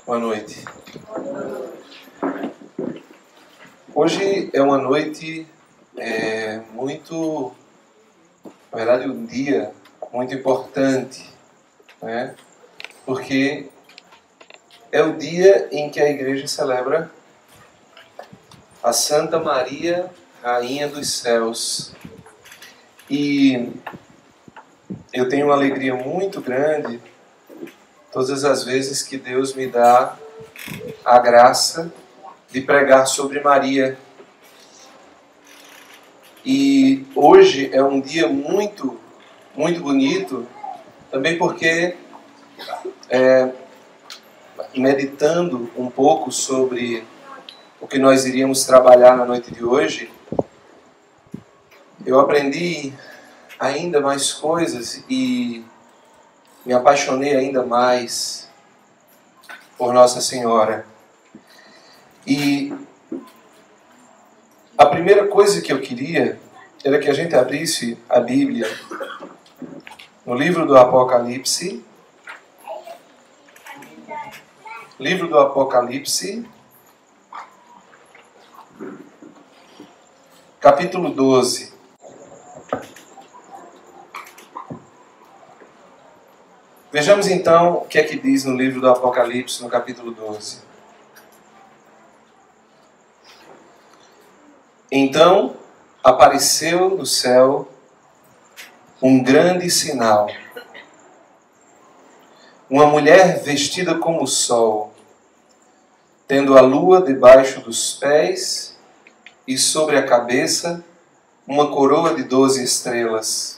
Boa noite. Hoje é uma noite na verdade, um dia muito importante, né? Porque é o dia em que a igreja celebra a Santa Maria, Rainha dos Céus. E eu tenho uma alegria muito grande todas as vezes que Deus me dá a graça de pregar sobre Maria. E hoje é um dia muito, muito bonito, também porque, meditando um pouco sobre o que nós iríamos trabalhar na noite de hoje, eu aprendi ainda mais coisas e me apaixonei ainda mais por Nossa Senhora. E a primeira coisa que eu queria era que a gente abrisse a Bíblia no livro do Apocalipse. Livro do Apocalipse, capítulo 12. Vejamos então o que é que diz no livro do Apocalipse, no capítulo 12. Então apareceu do céu um grande sinal. Uma mulher vestida como o sol, tendo a lua debaixo dos pés e sobre a cabeça uma coroa de 12 estrelas.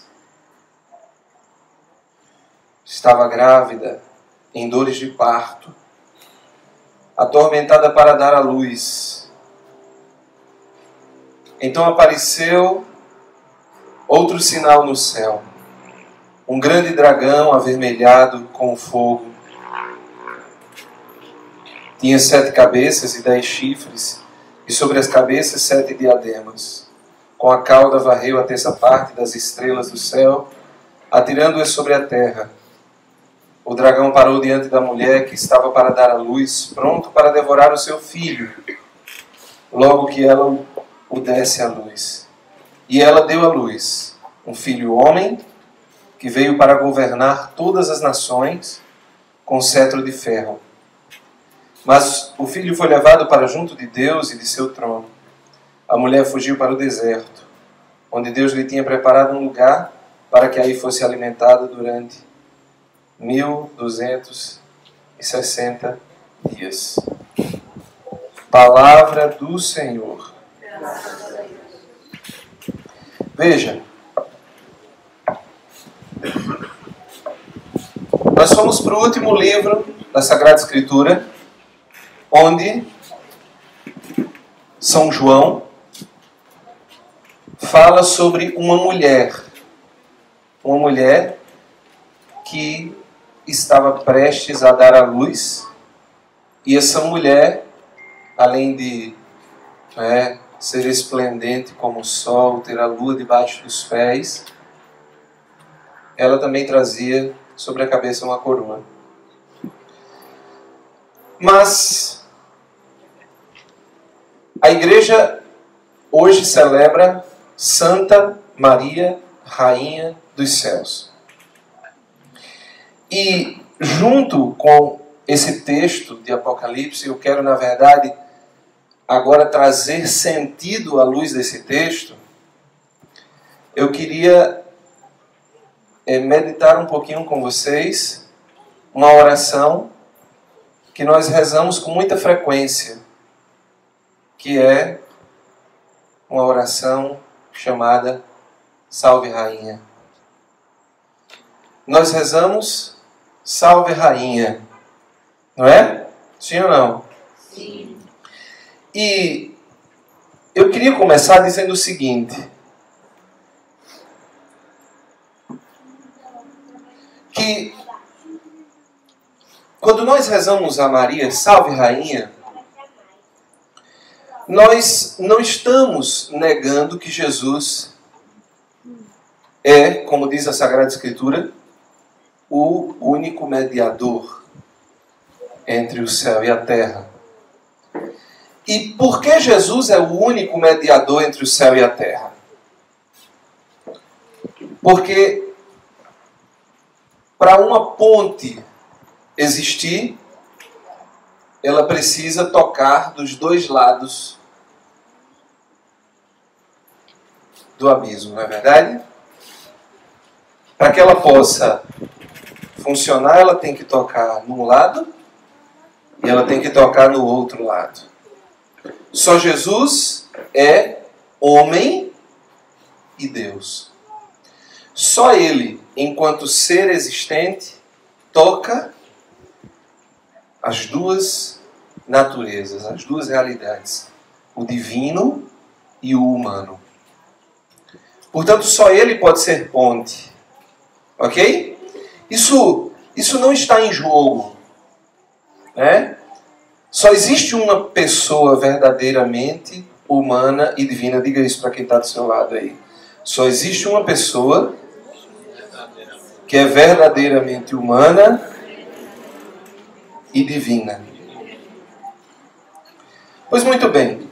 Estava grávida, em dores de parto, atormentada para dar à luz. Então apareceu outro sinal no céu. Um grande dragão avermelhado com fogo. Tinha 7 cabeças e 10 chifres, e sobre as cabeças 7 diademas. Com a cauda varreu a terça parte das estrelas do céu, atirando-as sobre a terra. O dragão parou diante da mulher que estava para dar à luz, pronto para devorar o seu filho, logo que ela o desse à luz. E ela deu à luz um filho homem, que veio para governar todas as nações com cetro de ferro. Mas o filho foi levado para junto de Deus e de seu trono. A mulher fugiu para o deserto, onde Deus lhe tinha preparado um lugar para que aí fosse alimentada durante 1260 dias. Palavra do Senhor. Veja, nós fomos para o último livro da Sagrada Escritura, onde São João fala sobre uma mulher que estava prestes a dar à luz, e essa mulher, além de ser esplendente como o sol, ter a lua debaixo dos pés, ela também trazia sobre a cabeça uma coroa. Mas a igreja hoje celebra Santa Maria, Rainha dos Céus. E junto com esse texto de Apocalipse, eu quero, na verdade, agora trazer sentido à luz desse texto. Eu queria meditar um pouquinho com vocês uma oração que nós rezamos com muita frequência, que é uma oração chamada Salve Rainha. Nós rezamos Salve Rainha, não é? Sim ou não? Sim. E eu queria começar dizendo o seguinte, que quando nós rezamos a Maria, Salve Rainha, nós não estamos negando que Jesus é, como diz a Sagrada Escritura, o único mediador entre o céu e a terra. E por que Jesus é o único mediador entre o céu e a terra? Porque para uma ponte existir, ela precisa tocar dos dois lados do abismo, não é verdade? Para que ela possa funcionar, ela tem que tocar num lado e ela tem que tocar no outro lado. Só Jesus é homem e Deus. Só Ele, enquanto ser existente, toca as duas naturezas, as duas realidades, o divino e o humano. Portanto, só Ele pode ser ponte. Ok? Isso não está em jogo. Né? Só existe uma pessoa verdadeiramente humana e divina. Diga isso para quem está do seu lado aí. Só existe uma pessoa que é verdadeiramente humana e divina. Pois muito bem.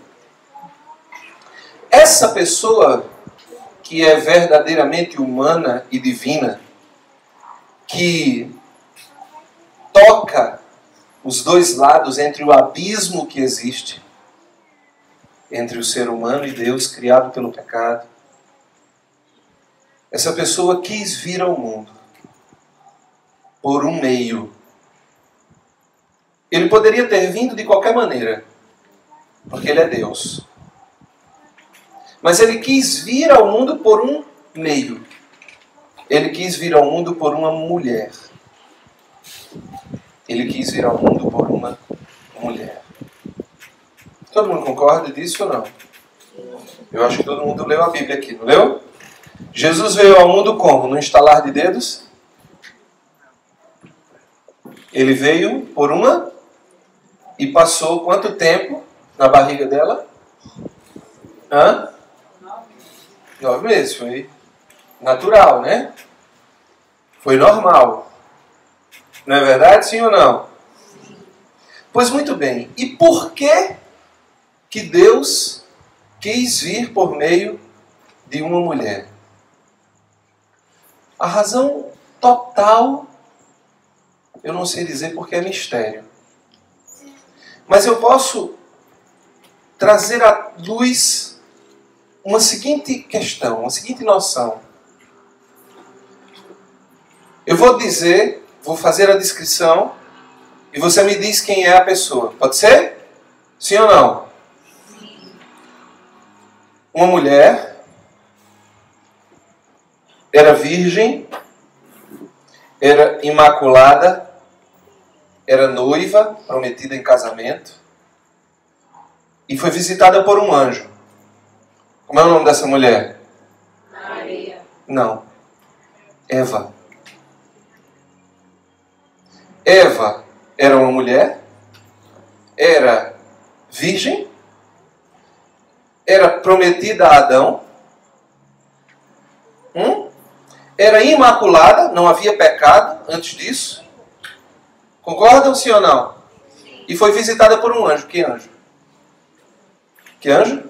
Essa pessoa que é verdadeiramente humana e divina, que toca os dois lados entre o abismo que existe entre o ser humano e Deus, criado pelo pecado. Essa pessoa quis vir ao mundo por um meio. Ele poderia ter vindo de qualquer maneira, porque ele é Deus. Mas ele quis vir ao mundo por um meio. Ele quis vir ao mundo por uma mulher. Ele quis vir ao mundo por uma mulher. Todo mundo concorda disso ou não? Eu acho que todo mundo leu a Bíblia aqui, não leu? Jesus veio ao mundo como? No estalar de dedos? Ele veio por uma e passou quanto tempo na barriga dela? 9 meses. Foi natural, né? Foi normal. Não é verdade, sim ou não? Pois muito bem. E por que Deus quis vir por meio de uma mulher? A razão total, eu não sei dizer porque é mistério. Mas eu posso trazer à luz uma seguinte questão, uma seguinte noção. Eu vou fazer a descrição e você me diz quem é a pessoa. Pode ser? Sim ou não? Sim. Uma mulher era virgem, era imaculada, era noiva, prometida em casamento, e foi visitada por um anjo. Como é o nome dessa mulher? Maria. Não. Eva. Eva era uma mulher, era virgem, era prometida a Adão, era imaculada, não havia pecado antes disso. Concordam, sim ou não? E foi visitada por um anjo. Que anjo? Que anjo?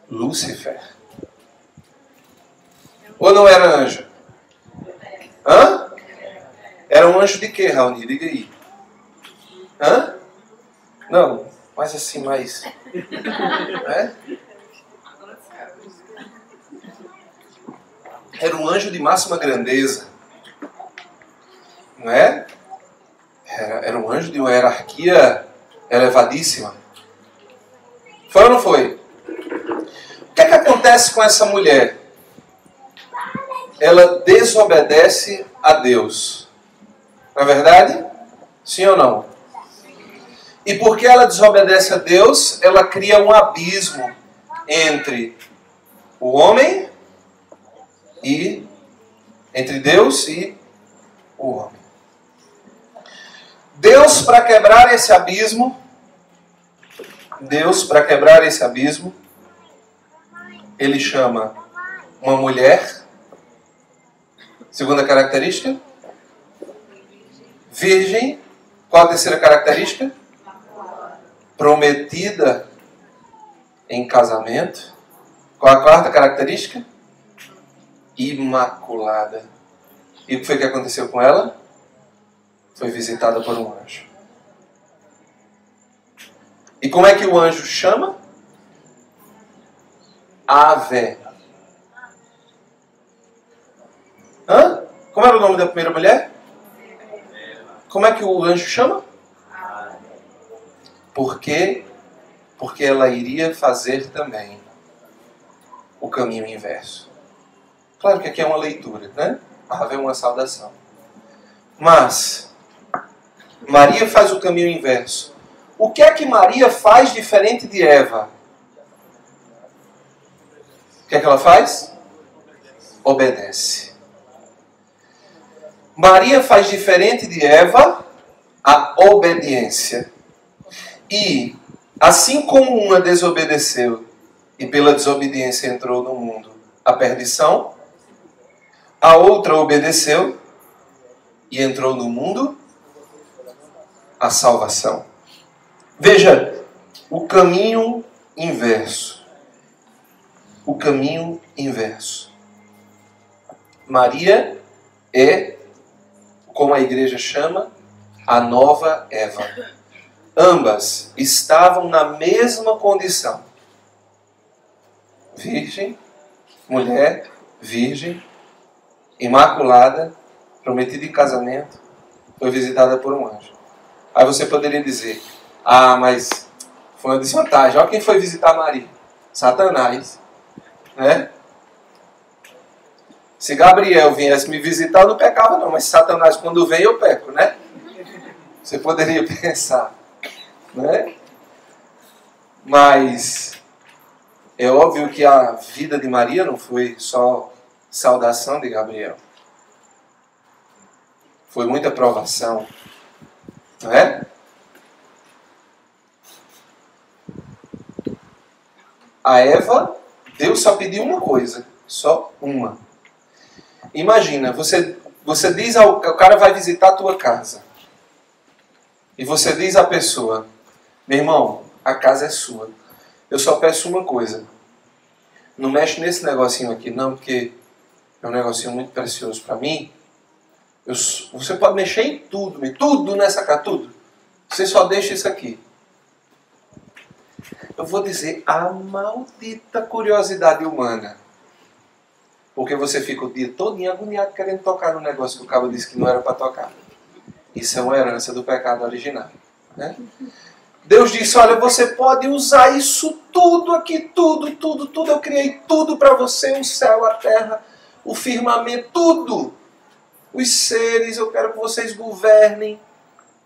Lúcifer. Ou não era anjo? Era um anjo de quê, Raoni? Diga aí. Não, mas assim, mais... Era um anjo de máxima grandeza. Não é? Era um anjo de uma hierarquia elevadíssima. Foi ou não foi? O que é que acontece com essa mulher? Ela desobedece a Deus. Não é verdade? Sim ou não? E porque ela desobedece a Deus, ela cria um abismo entre o homem e entre Deus e o homem. Deus, para quebrar esse abismo, Ele chama uma mulher. Segunda característica, virgem, Qual a terceira característica? Prometida em casamento. Qual a quarta característica? Imaculada. E o que foi que aconteceu com ela? Foi visitada por um anjo. E como é que o anjo chama? Ave. Hã? Como era o nome da primeira mulher? Como é que o anjo chama? Por quê? Porque ela iria fazer também o caminho inverso. Claro que aqui é uma leitura, né? Ave é uma saudação. Mas Maria faz o caminho inverso. O que é que Maria faz diferente de Eva? O que é que ela faz? Obedece. Maria faz diferente de Eva a obediência. E, assim como uma desobedeceu e pela desobediência entrou no mundo a perdição, a outra obedeceu e entrou no mundo a salvação. Veja, o caminho inverso. O caminho inverso. Maria é, como a igreja chama, a nova Eva. Ambas estavam na mesma condição. Virgem, mulher, virgem, imaculada, prometida em casamento, foi visitada por um anjo. Aí você poderia dizer, mas foi uma desvantagem. Olha quem foi visitar Maria. Satanás. Né? Se Gabriel viesse me visitar, eu não pecava não. Mas Satanás, quando vem, eu peco, né? Você poderia pensar. Né? Mas é óbvio que a vida de Maria não foi só saudação de Gabriel. Foi muita provação. Não é? A Eva, Deus só pediu uma coisa. Só uma. Imagina, você diz o cara vai visitar a tua casa. E você diz à pessoa, meu irmão, a casa é sua. Eu só peço uma coisa. Não mexe nesse negocinho aqui não, porque é um negocinho muito precioso para mim. Você pode mexer em tudo, tudo nessa casa, tudo. Você só deixa isso aqui. Eu vou dizer a maldita curiosidade humana. Porque você fica o dia todinho agoniado querendo tocar no negócio que o cabo disse que não era para tocar. Isso é uma herança do pecado original. Né? Deus disse, olha, você pode usar isso tudo aqui, tudo. Eu criei tudo para você, o céu, a terra, o firmamento, tudo. Os seres, eu quero que vocês governem,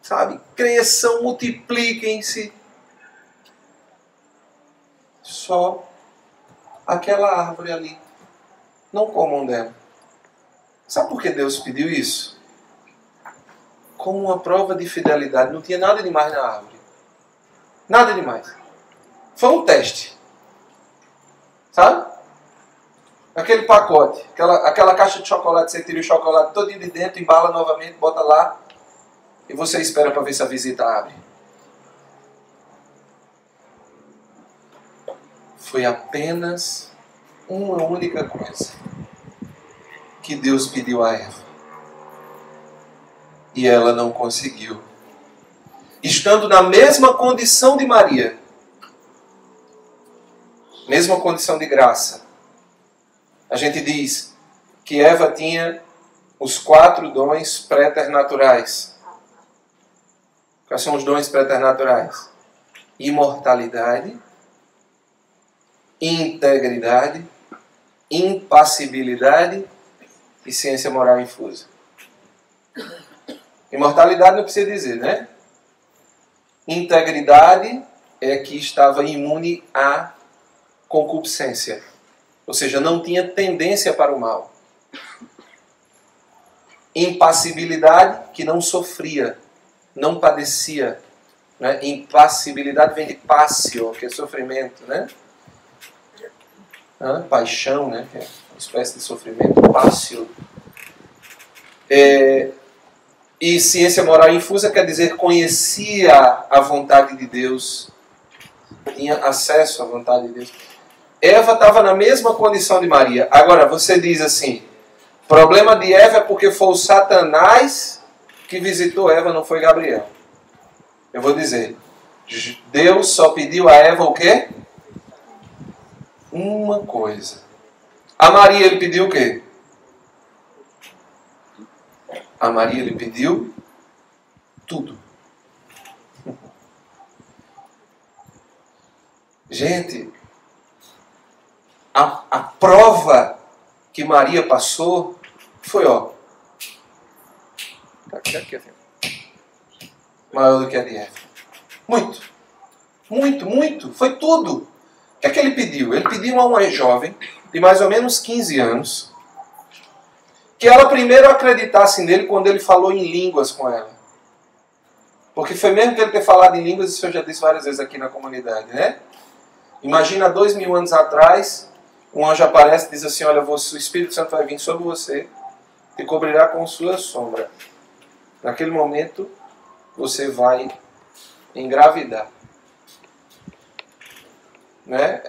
sabe? Cresçam, multipliquem-se. Só aquela árvore ali. Não comam dela. Sabe por que Deus pediu isso? Como uma prova de fidelidade. Não tinha nada demais na árvore. Nada demais. Foi um teste. Sabe? Aquele pacote, aquela caixa de chocolate, você tira o chocolate todo de dentro, embala novamente, bota lá e você espera para ver se a visita abre. Foi apenas uma única coisa que Deus pediu a Eva. E ela não conseguiu. Estando na mesma condição de Maria, mesma condição de graça, a gente diz que Eva tinha os 4 dons preternaturais. Quais são os dons preternaturais? Imortalidade, integridade, impassibilidade e ciência moral infusa. Imortalidade não precisa dizer, né? Integridade é que estava imune à concupiscência. Ou seja, não tinha tendência para o mal. Impassibilidade, que não sofria, não padecia. Né? Impassibilidade vem de passio, que é sofrimento, né? Paixão, né? Que é uma espécie de sofrimento. Passio. E ciência moral infusa quer dizer conhecia a vontade de Deus, tinha acesso à vontade de Deus. Eva estava na mesma condição de Maria. Agora, você diz assim, o problema de Eva é porque foi o Satanás que visitou Eva, não foi Gabriel. Eu vou dizer, Deus só pediu a Eva o quê? Uma coisa. A Maria ele pediu o quê? A Maria ele pediu tudo. Gente, a prova que Maria passou foi, maior do que a de Eva. Muito. Foi tudo. O que é que ele pediu? Ele pediu a uma jovem de mais ou menos 15 anos que ela primeiro acreditasse nele quando ele falou em línguas com ela. Porque foi mesmo que ele ter falado em línguas, isso eu já disse várias vezes aqui na comunidade, né? Imagina 2000 anos atrás, um anjo aparece e diz assim, olha, o Espírito Santo vai vir sobre você e cobrirá com sua sombra. Naquele momento, você vai engravidar. Né?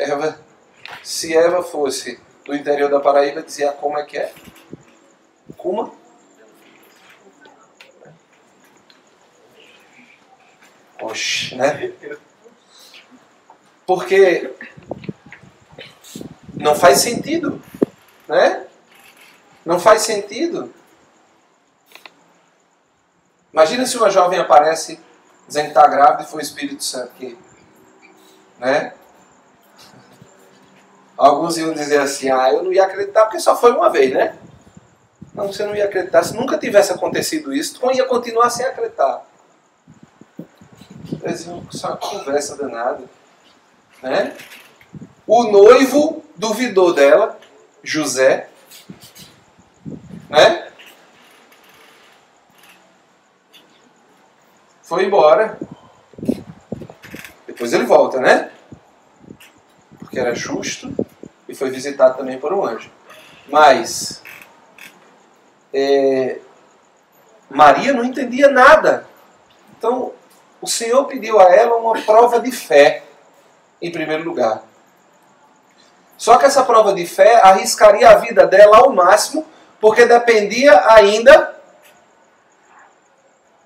Se Eva fosse do interior da Paraíba, dizia como é que é? Kuma? Oxe, né? Porque não faz sentido, né? Não faz sentido. Imagina se uma jovem aparece dizendo que está grávida e foi o Espírito Santo que, né? Alguns iam dizer assim, eu não ia acreditar porque só foi uma vez, né? Não, você não ia acreditar. Se nunca tivesse acontecido isso, tu ia continuar sem acreditar. Isso é uma conversa danada, né? O noivo duvidou dela, José, né? Foi embora. Depois ele volta, né? Porque era justo e foi visitado também por um anjo. Mas Maria não entendia nada. Então, o Senhor pediu a ela uma prova de fé, em primeiro lugar. Só que essa prova de fé arriscaria a vida dela ao máximo, porque dependia ainda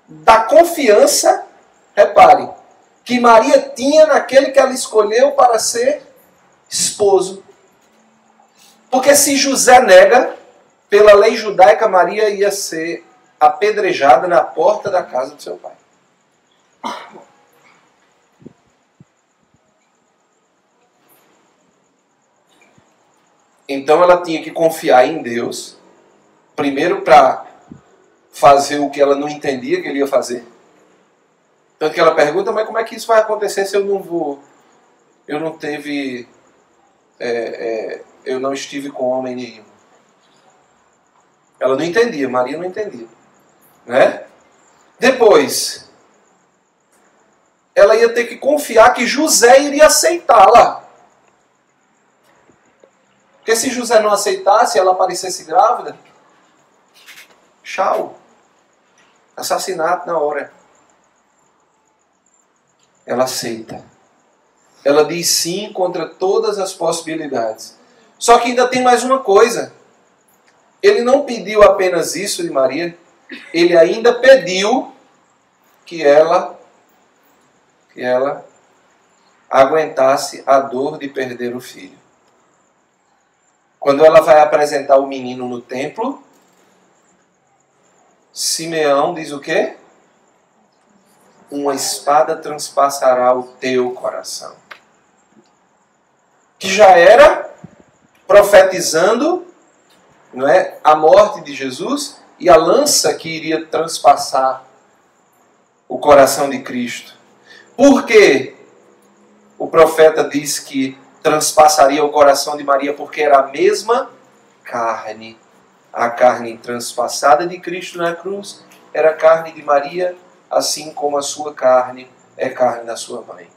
da confiança, repare, que Maria tinha naquele que ela escolheu para ser esposo. Porque se José nega, pela lei judaica, Maria ia ser apedrejada na porta da casa do seu pai. Então ela tinha que confiar em Deus, primeiro para fazer o que ela não entendia que ele ia fazer. Tanto que ela pergunta, mas como é que isso vai acontecer se eu não vou... Eu não teve... eu não estive com homem nenhum. Ela não entendia, Maria não entendia. Né? Depois, ela ia ter que confiar que José iria aceitá-la. Porque se José não aceitasse, ela aparecesse grávida, tchau. Assassinato na hora. Ela aceita. Ela diz sim contra todas as possibilidades. Só que ainda tem mais uma coisa. Ele não pediu apenas isso de Maria, ele ainda pediu que ela aguentasse a dor de perder o filho. Quando ela vai apresentar o menino no templo, Simeão diz o quê? Uma espada transpassará o teu coração. Que já era profetizando, não é, a morte de Jesus e a lança que iria transpassar o coração de Cristo. Por quê? O profeta diz que transpassaria o coração de Maria porque era a mesma carne. A carne transpassada de Cristo na cruz era a carne de Maria, assim como a sua carne é carne da sua mãe.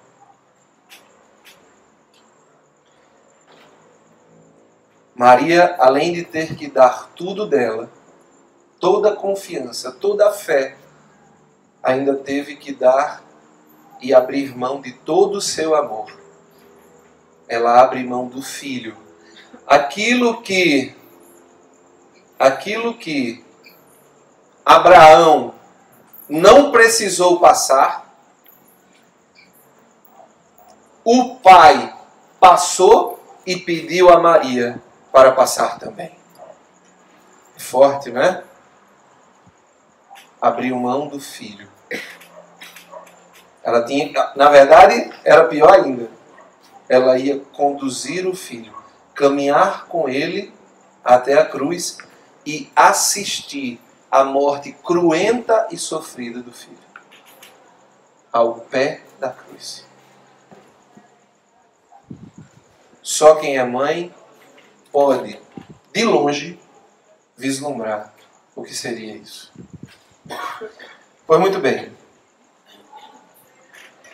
Maria, além de ter que dar tudo dela, toda a confiança, toda a fé ainda teve que dar e abrir mão de todo o seu amor. Ela abre mão do filho. Aquilo que Abraão não precisou passar, o pai passou e pediu a Maria para passar também. Forte, né? Abriu mão do filho. Ela tinha, na verdade, era pior ainda. Ela ia conduzir o filho, caminhar com ele até a cruz e assistir à morte cruenta e sofrida do filho, ao pé da cruz. Só quem é mãe pode, de longe, vislumbrar o que seria isso. Pois muito bem.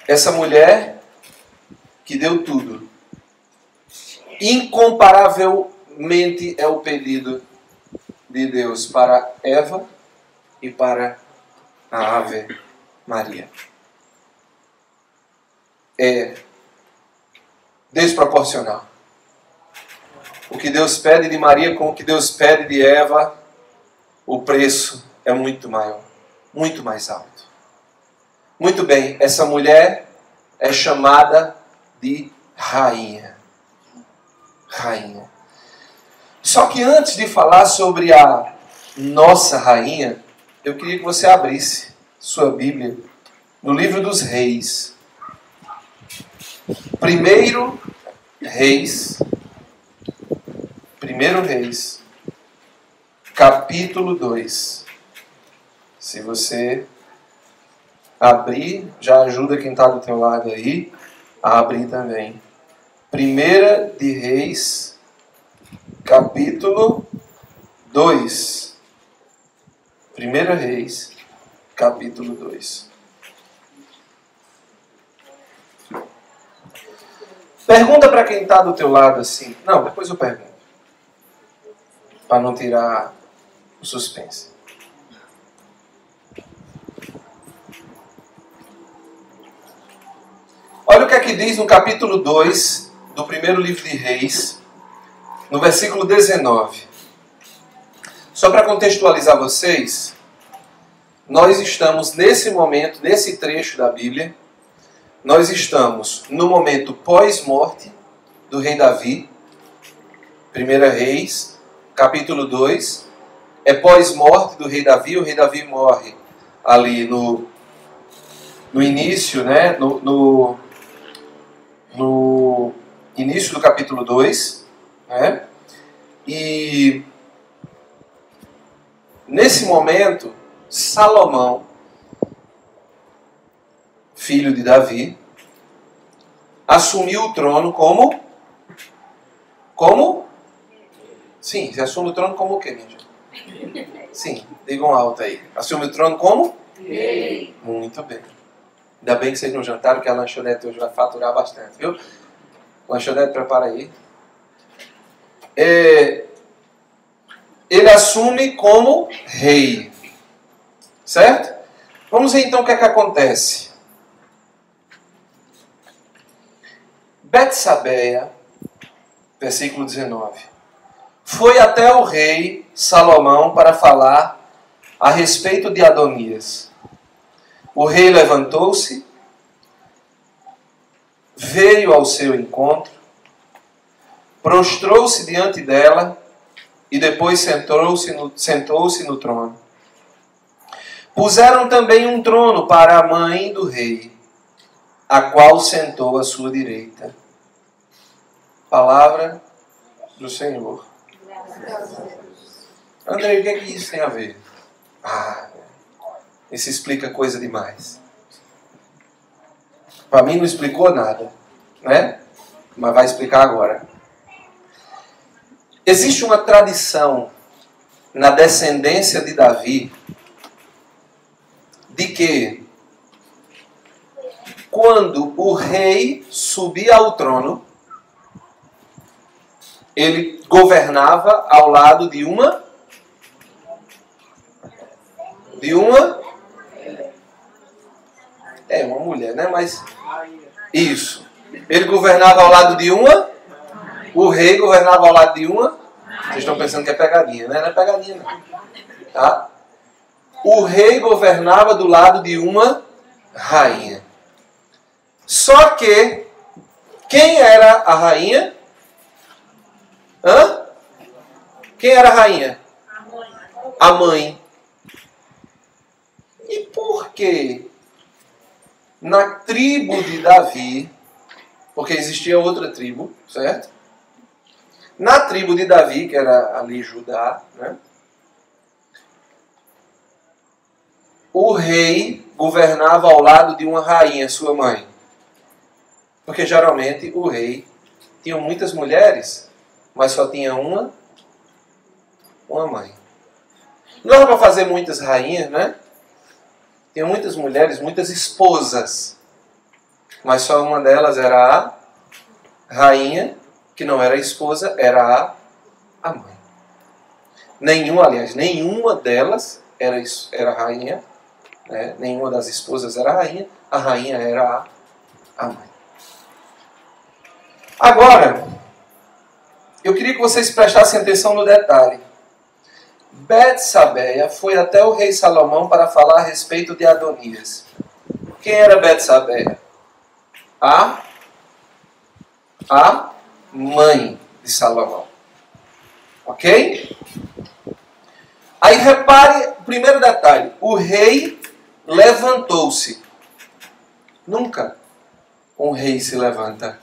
Essa mulher que deu tudo, incomparavelmente é o pedido de Deus para Eva e para a Ave Maria. É desproporcional. O que Deus pede de Maria com o que Deus pede de Eva, o preço é muito maior, muito mais alto. Muito bem, essa mulher é chamada de rainha. Rainha. Só que antes de falar sobre a nossa rainha, eu queria que você abrisse sua Bíblia no livro dos Reis. Primeiro Reis, capítulo 2. Se você abrir, já ajuda quem está do teu lado aí a abrir também. Primeira de Reis, capítulo 2. Primeira Reis, capítulo 2. Pergunta para quem está do teu lado assim. Não, depois eu pergunto. Para não tirar o suspense. Olha o que é que diz no capítulo 2 do primeiro livro de Reis, no versículo 19. Só para contextualizar vocês, nós estamos nesse momento, nesse trecho da Bíblia, nós estamos no momento pós-morte do rei Davi. 1 Reis, capítulo 2, é pós-morte do rei Davi. O rei Davi morre ali no início, né? No início do capítulo 2, né? E nesse momento, Salomão, filho de Davi, assumiu o trono como? Sim, você assume o trono como o quê, minha gente? Sim, digam alto aí. Assume o trono como? Rei. Muito bem. Ainda bem que vocês não jantaram, que a lanchonete hoje vai faturar bastante, viu? Lanchonete, prepara aí. Ele assume como rei. Certo? Vamos ver então o que é que acontece. Betsabeia, versículo 19. Foi até o rei Salomão para falar a respeito de Adonias. O rei levantou-se, veio ao seu encontro, prostrou-se diante dela e depois sentou-se no trono. Puseram também um trono para a mãe do rei, a qual sentou à sua direita. Palavra do Senhor. André, o que é que isso tem a ver? Isso explica coisa demais. Para mim não explicou nada, né? Mas vai explicar agora. Existe uma tradição na descendência de Davi de que quando o rei subia ao trono, ele governava ao lado de uma É, uma mulher, né? Mas... Isso. Ele governava ao lado de uma. O rei governava ao lado de uma. Vocês estão pensando que é pegadinha, né? Não é pegadinha, não. Tá? O rei governava do lado de uma rainha. Só que, quem era a rainha? Hã? Quem era a rainha? A mãe. E por que na tribo de Davi, porque existia outra tribo, certo? Na tribo de Davi, que era ali Judá, né? O rei governava ao lado de uma rainha, sua mãe. Porque geralmente o rei tinha muitas mulheres, mas só tinha uma mãe. Não dava para fazer muitas rainhas, né? Tinha muitas mulheres, muitas esposas. Mas só uma delas era a rainha, que não era a esposa, era a mãe. Nenhuma delas era rainha, né? Nenhuma das esposas era a rainha era a mãe. Agora, eu queria que vocês prestassem atenção no detalhe. Betsabeia foi até o rei Salomão para falar a respeito de Adonias. Quem era Betsabeia? A mãe de Salomão. Ok? Aí repare o primeiro detalhe. O rei levantou-se. Nunca um rei se levanta.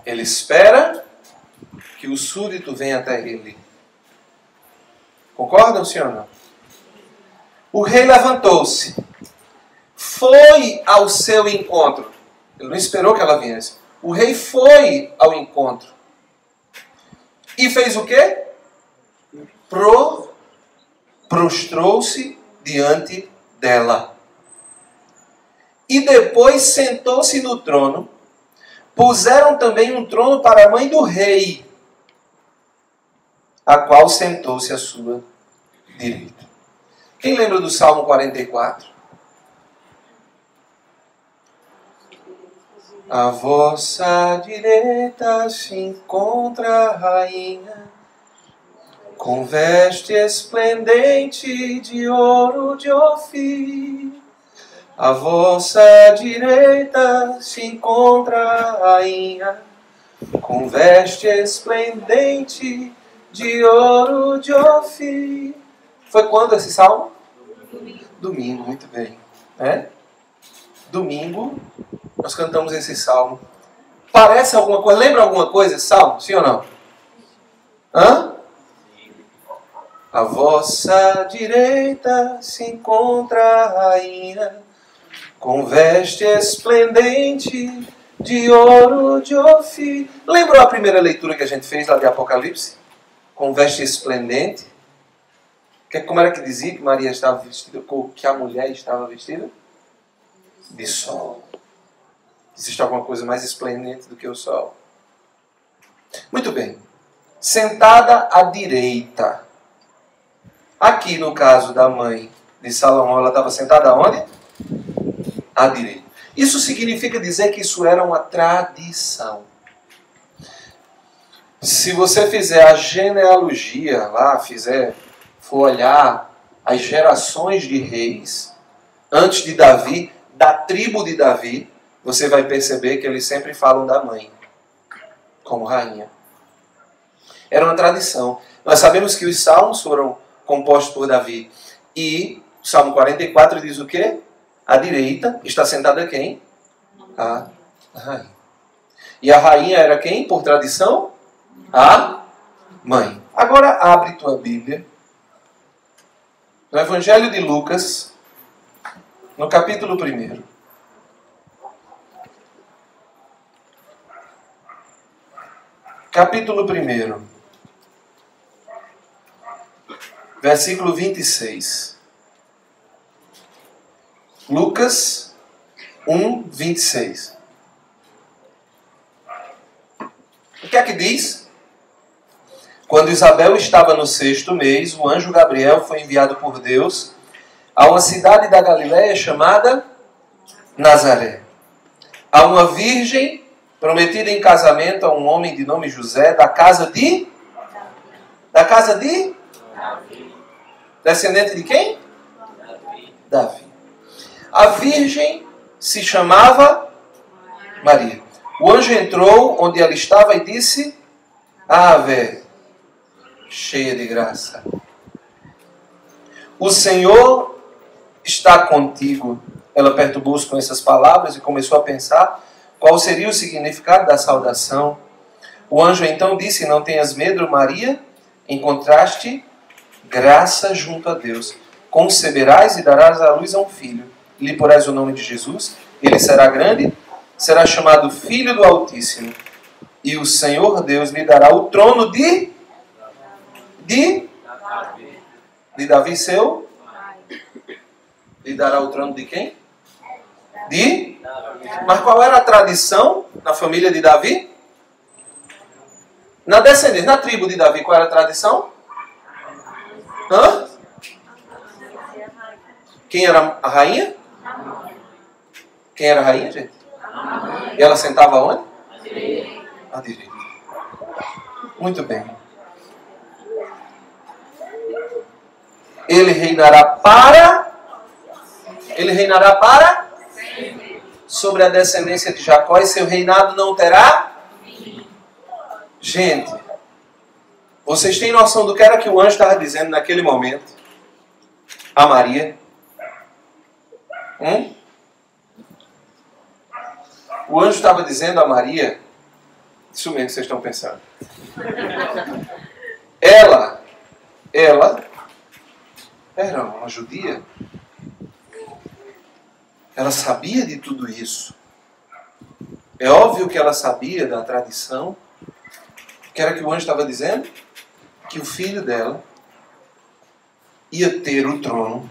Ele espera que o súdito venha até ele. Concordam, sim ou não? O rei levantou-se. Foi ao seu encontro. Ele não esperou que ela viesse. O rei foi ao encontro. E fez o quê? Prostrou-se diante dela. E depois sentou-se no trono. Puseram também um trono para a mãe do rei, a qual sentou-se à sua direita. Quem lembra do Salmo 44? À vossa direita se encontra a rainha, com veste esplendente de ouro de Ofir. À vossa direita se encontra a rainha, com veste esplendente de ouro de Ofir. Foi quando esse salmo? Domingo, muito bem. Domingo, nós cantamos esse salmo. Parece alguma coisa? Lembra alguma coisa esse salmo? Sim ou não? Hã? À vossa direita se encontra a rainha, com veste esplendente de ouro de Ofir. Lembrou a primeira leitura que a gente fez lá de Apocalipse? Com veste esplendente. Como era que dizia que Maria estava vestida? Que a mulher estava vestida? De sol. Existe alguma coisa mais esplendente do que o sol? Muito bem. Sentada à direita. Aqui no caso da mãe de Salomão, ela estava sentada onde? À direita. Isso significa dizer que isso era uma tradição. Se você fizer a genealogia lá, for olhar as gerações de reis antes de Davi, da tribo de Davi, você vai perceber que eles sempre falam da mãe como rainha. Era uma tradição. Nós sabemos que os salmos foram compostos por Davi. E o Salmo 44 diz o quê? À direita está sentada quem? A rainha. E a rainha era quem, por tradição? A mãe. Agora abre tua Bíblia. No Evangelho de Lucas, no capítulo 1. Capítulo 1. Versículo 26. Lucas 1, 26. O que é que diz? Quando Isabel estava no 6º mês, o anjo Gabriel foi enviado por Deus a uma cidade da Galiléia chamada Nazaré, a uma virgem prometida em casamento a um homem de nome José, da casa de? Descendente de quem? Davi. A virgem se chamava Maria. O anjo entrou onde ela estava e disse: Ave, cheia de graça, o Senhor está contigo. Ela perturbou-se com essas palavras e começou a pensar qual seria o significado da saudação. O anjo então disse: Não tenhas medo, Maria, encontraste graça junto a Deus. Conceberás e darás à luz a um filho. Lhe porás o nome de Jesus. Ele será grande, será chamado Filho do Altíssimo. E o Senhor Deus lhe dará o trono de Davi, seu? Lhe dará o trono de quem? Mas qual era a tradição na família de Davi? Na descendência, na tribo de Davi, qual era a tradição? Quem era a rainha? Quem era a rainha, gente? E ela sentava onde? À direita. Muito bem. Ele reinará para sobre a descendência de Jacó, e seu reinado não terá fim. Gente, vocês têm noção do que era que o anjo estava dizendo naquele momento a Maria? O anjo estava dizendo a Maria, isso mesmo que vocês estão pensando. Ela era uma judia. Ela sabia de tudo isso. É óbvio que ela sabia da tradição. O que era que o anjo estava dizendo? Que o filho dela ia ter o trono.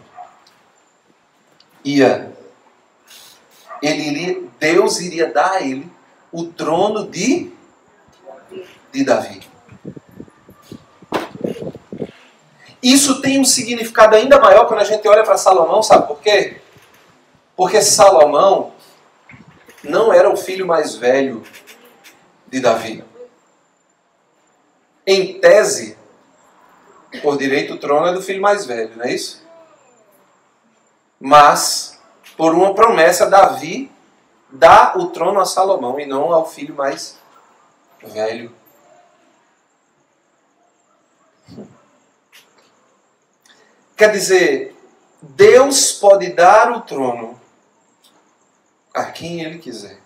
Deus iria dar a ele o trono de Davi. Isso tem um significado ainda maior quando a gente olha para Salomão, sabe por quê? Porque Salomão não era o filho mais velho de Davi. Em tese, por direito, o trono é do filho mais velho, não é isso? Mas, por uma promessa, Davi dá o trono a Salomão e não ao filho mais velho. Quer dizer, Deus pode dar o trono a quem Ele quiser.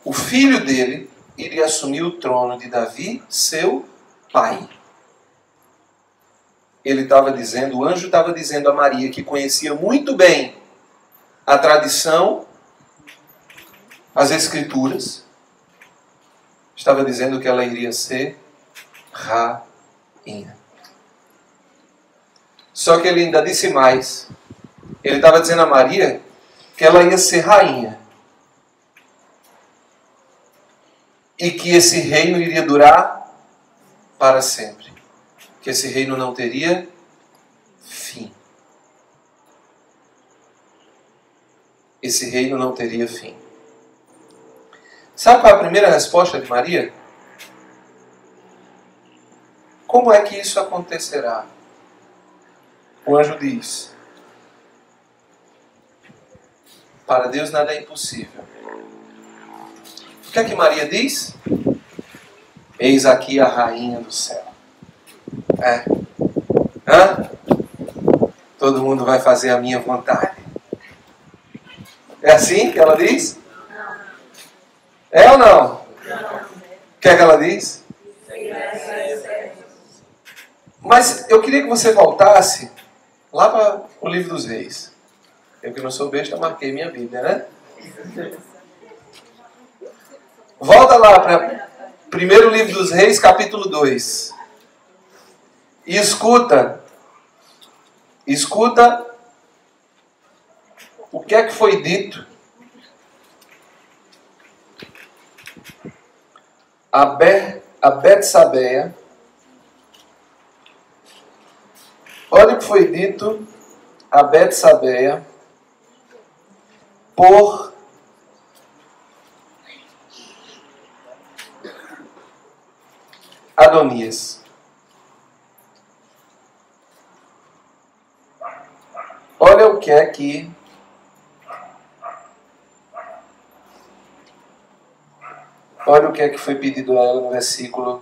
O filho dele iria assumir o trono de Davi, seu pai. O anjo estava dizendo a Maria, que conhecia muito bem a tradição, as escrituras, estava dizendo que ela iria ser rainha. Só que ele ainda disse mais. Ele estava dizendo a Maria que ela ia ser rainha. E que esse reino iria durar para sempre. Que esse reino não teria fim. Esse reino não teria fim. Sabe qual é a primeira resposta de Maria? Como é que isso acontecerá? O anjo diz: para Deus nada é impossível. O que é que Maria diz? Eis aqui a rainha do céu. Todo mundo vai fazer a minha vontade. É assim que ela diz? É ou não? O que é que ela diz? Mas eu queria que você voltasse lá para o livro dos Reis. Eu que não sou besta, marquei minha Bíblia, né? Volta lá para primeiro livro dos Reis, capítulo 2. E escuta o que é que foi dito a Betsabeia. Olha o que foi dito a Betsabeia por Adonias. Olha o que é que foi pedido a ela no versículo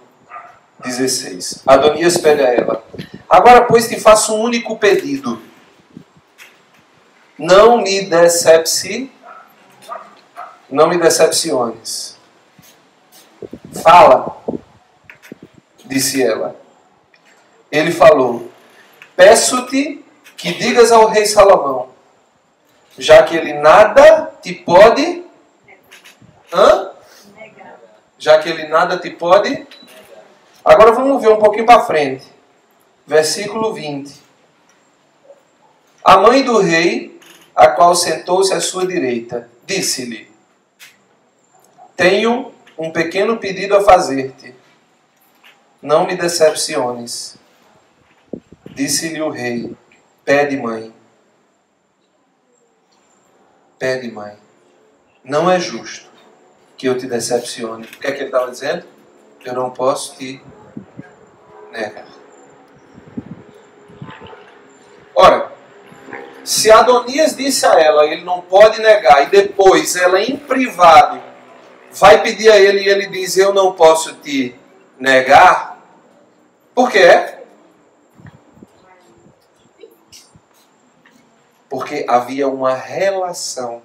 16. Adonias pede a ela: agora, pois, te faço um único pedido. Não me decepciones. Fala, disse ela. Ele falou: peço-te que digas ao rei Salomão, já que ele nada te pode... Já que ele nada te pode... Agora vamos ver um pouquinho para frente. Versículo 20. A mãe do rei, a qual sentou-se à sua direita, disse-lhe: tenho um pequeno pedido a fazer-te. Não me decepciones. Disse-lhe o rei: pede, mãe. Pede, mãe. Não é justo que eu te decepcione. O que é que ele estava dizendo? Eu não posso te negar. Ora, se Adonias disse a ela, ele não pode negar, e depois ela em privado vai pedir a ele e ele diz: eu não posso te negar, por quê? Porque havia uma relação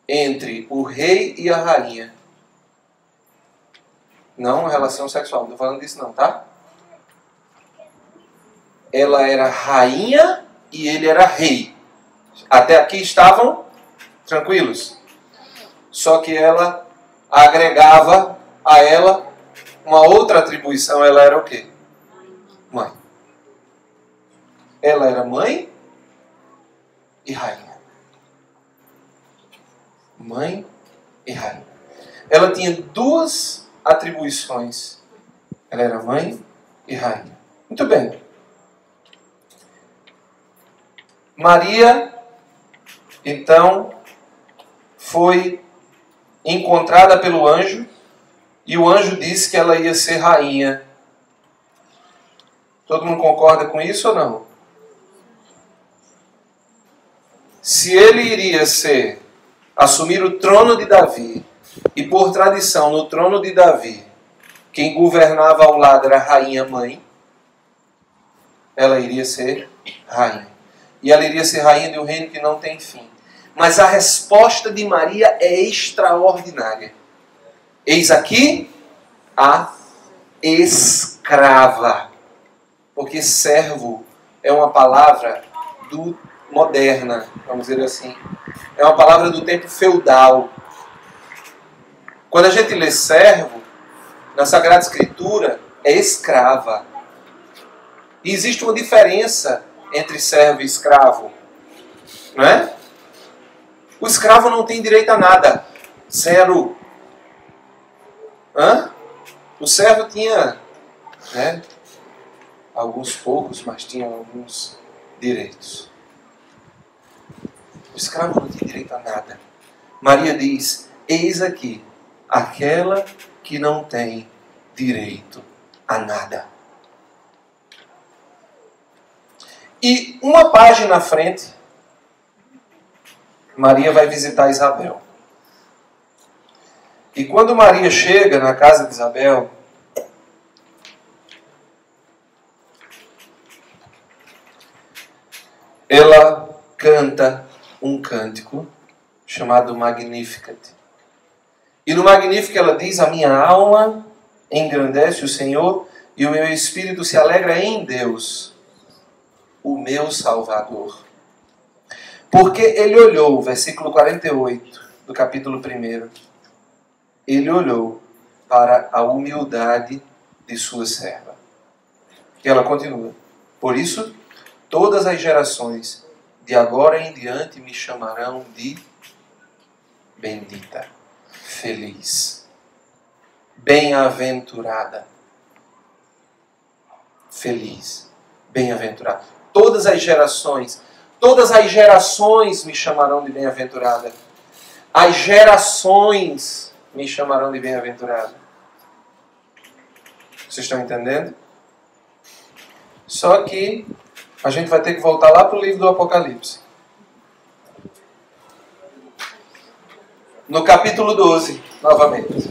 entre o rei e a rainha. Não uma relação sexual, não estou falando disso não, tá? Ela era rainha e ele era rei. Até aqui estavam tranquilos. Só que ela agregava a ela uma outra atribuição. Ela era o quê? Mãe. Ela era mãe e rainha. Mãe e rainha. Ela tinha duas atribuições. Ela era mãe e rainha. Muito bem. Maria, então, foi encontrada pelo anjo, e o anjo disse que ela ia ser rainha. Todo mundo concorda com isso ou não? Se ele iria assumir o trono de Davi, e por tradição, no trono de Davi, quem governava ao lado era a rainha mãe, ela iria ser rainha. E ela iria ser rainha de um reino que não tem fim. Mas a resposta de Maria é extraordinária. Eis aqui a escrava. Porque servo é uma palavra moderna, vamos dizer assim. É uma palavra do tempo feudal. Quando a gente lê servo, na Sagrada Escritura, é escrava. E existe uma diferença entre servo e escravo. Não é? O escravo não tem direito a nada. Zero. O servo tinha, né, alguns poucos, mas tinha alguns direitos. O escravo não tem direito a nada. Maria diz: eis aqui aquela que não tem direito a nada. E uma página à frente, Maria vai visitar Isabel. E quando Maria chega na casa de Isabel, ela canta um cântico chamado Magnificat. E no Magnificat ela diz: a minha alma engrandece o Senhor e o meu espírito se alegra em Deus, o meu Salvador. Porque ele olhou, versículo 48 do capítulo 1, ele olhou para a humildade de sua serva. E ela continua: por isso, todas as gerações de agora em diante me chamarão de bendita, feliz, bem-aventurada. Feliz, bem-aventurada. Todas as gerações, Todas as gerações me chamarão de bem-aventurada. As gerações me chamarão de bem-aventurada. Vocês estão entendendo? Só que a gente vai ter que voltar lá para o livro do Apocalipse. No capítulo 12, novamente.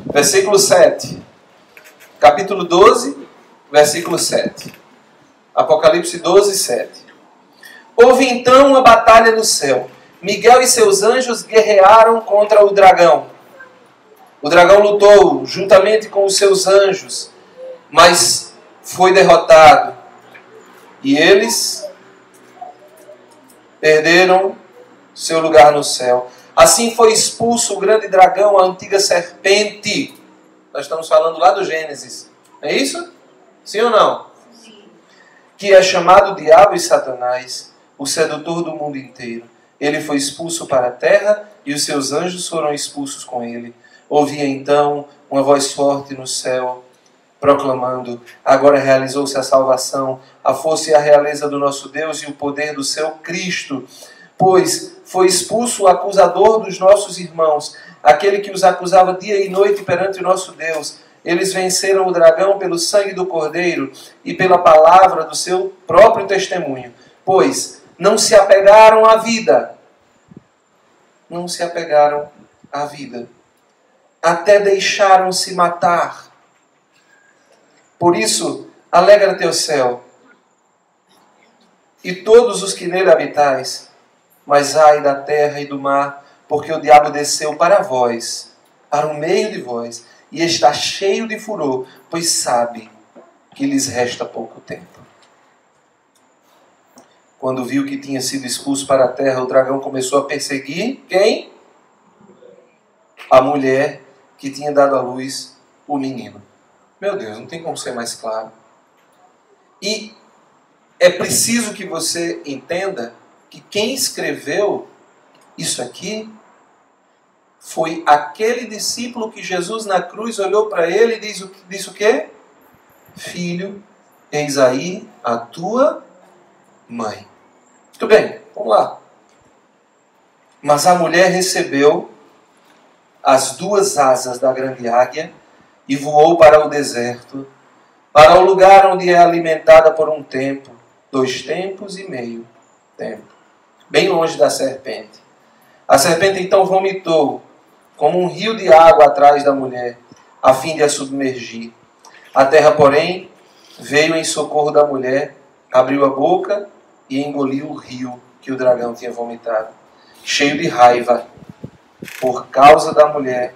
Versículo 7. Capítulo 12, versículo 7. Apocalipse 12, 7. Houve então uma batalha no céu. Miguel e seus anjos guerrearam contra o dragão. O dragão lutou juntamente com os seus anjos, mas foi derrotado. E eles perderam seu lugar no céu. Assim foi expulso o grande dragão, a antiga serpente. Nós estamos falando lá do Gênesis. É isso? Sim ou não? Sim. Que é chamado Diabo e Satanás, o sedutor do mundo inteiro. Ele foi expulso para a terra e os seus anjos foram expulsos com ele. Ouvi então uma voz forte no céu, proclamando: agora realizou-se a salvação, a força e a realeza do nosso Deus e o poder do seu Cristo. Pois foi expulso o acusador dos nossos irmãos, aquele que os acusava dia e noite perante o nosso Deus. Eles venceram o dragão pelo sangue do Cordeiro e pela palavra do seu próprio testemunho. Pois não se apegaram à vida. Não se apegaram à vida. Até deixaram-se matar. Por isso, alegra-te, ó céu, e todos os que nele habitais. Mas ai da terra e do mar, porque o diabo desceu para vós, para o meio de vós, e está cheio de furor, pois sabe que lhes resta pouco tempo. Quando viu que tinha sido expulso para a terra, o dragão começou a perseguir quem? A mulher que tinha dado à luz o menino. Meu Deus, não tem como ser mais claro. E é preciso que você entenda que quem escreveu isso aqui foi aquele discípulo que Jesus na cruz olhou para ele e disse o quê? Filho, eis aí a tua mãe. Muito bem, vamos lá. Mas a mulher recebeu as duas asas da grande águia e voou para o deserto, para o lugar onde é alimentada por um tempo, 2 tempos e meio tempo, bem longe da serpente. A serpente então vomitou como um rio de água atrás da mulher, a fim de a submergir. A terra, porém, veio em socorro da mulher, abriu a boca e engoliu o rio que o dragão tinha vomitado. Cheio de raiva, por causa da mulher,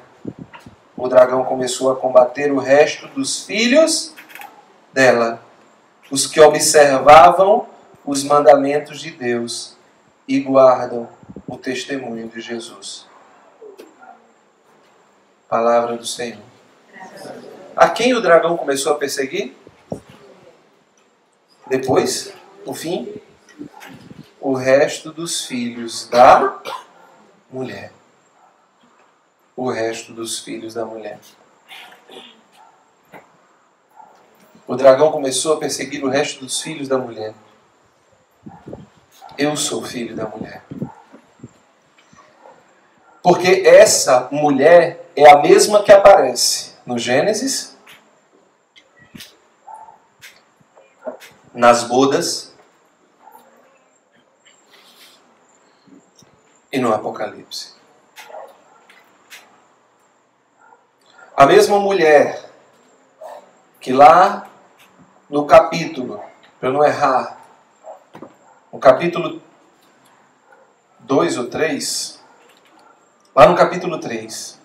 o dragão começou a combater o resto dos filhos dela, os que observavam os mandamentos de Deus e guardam o testemunho de Jesus. Palavra do Senhor. A quem o dragão começou a perseguir? Depois, no fim, o resto dos filhos da mulher. O resto dos filhos da mulher. O dragão começou a perseguir o resto dos filhos da mulher. Eu sou filho da mulher. Porque essa mulher é a mesma que aparece no Gênesis, nas bodas e no Apocalipse. A mesma mulher que lá no capítulo, para eu não errar, no capítulo 2 ou 3, lá no capítulo 3,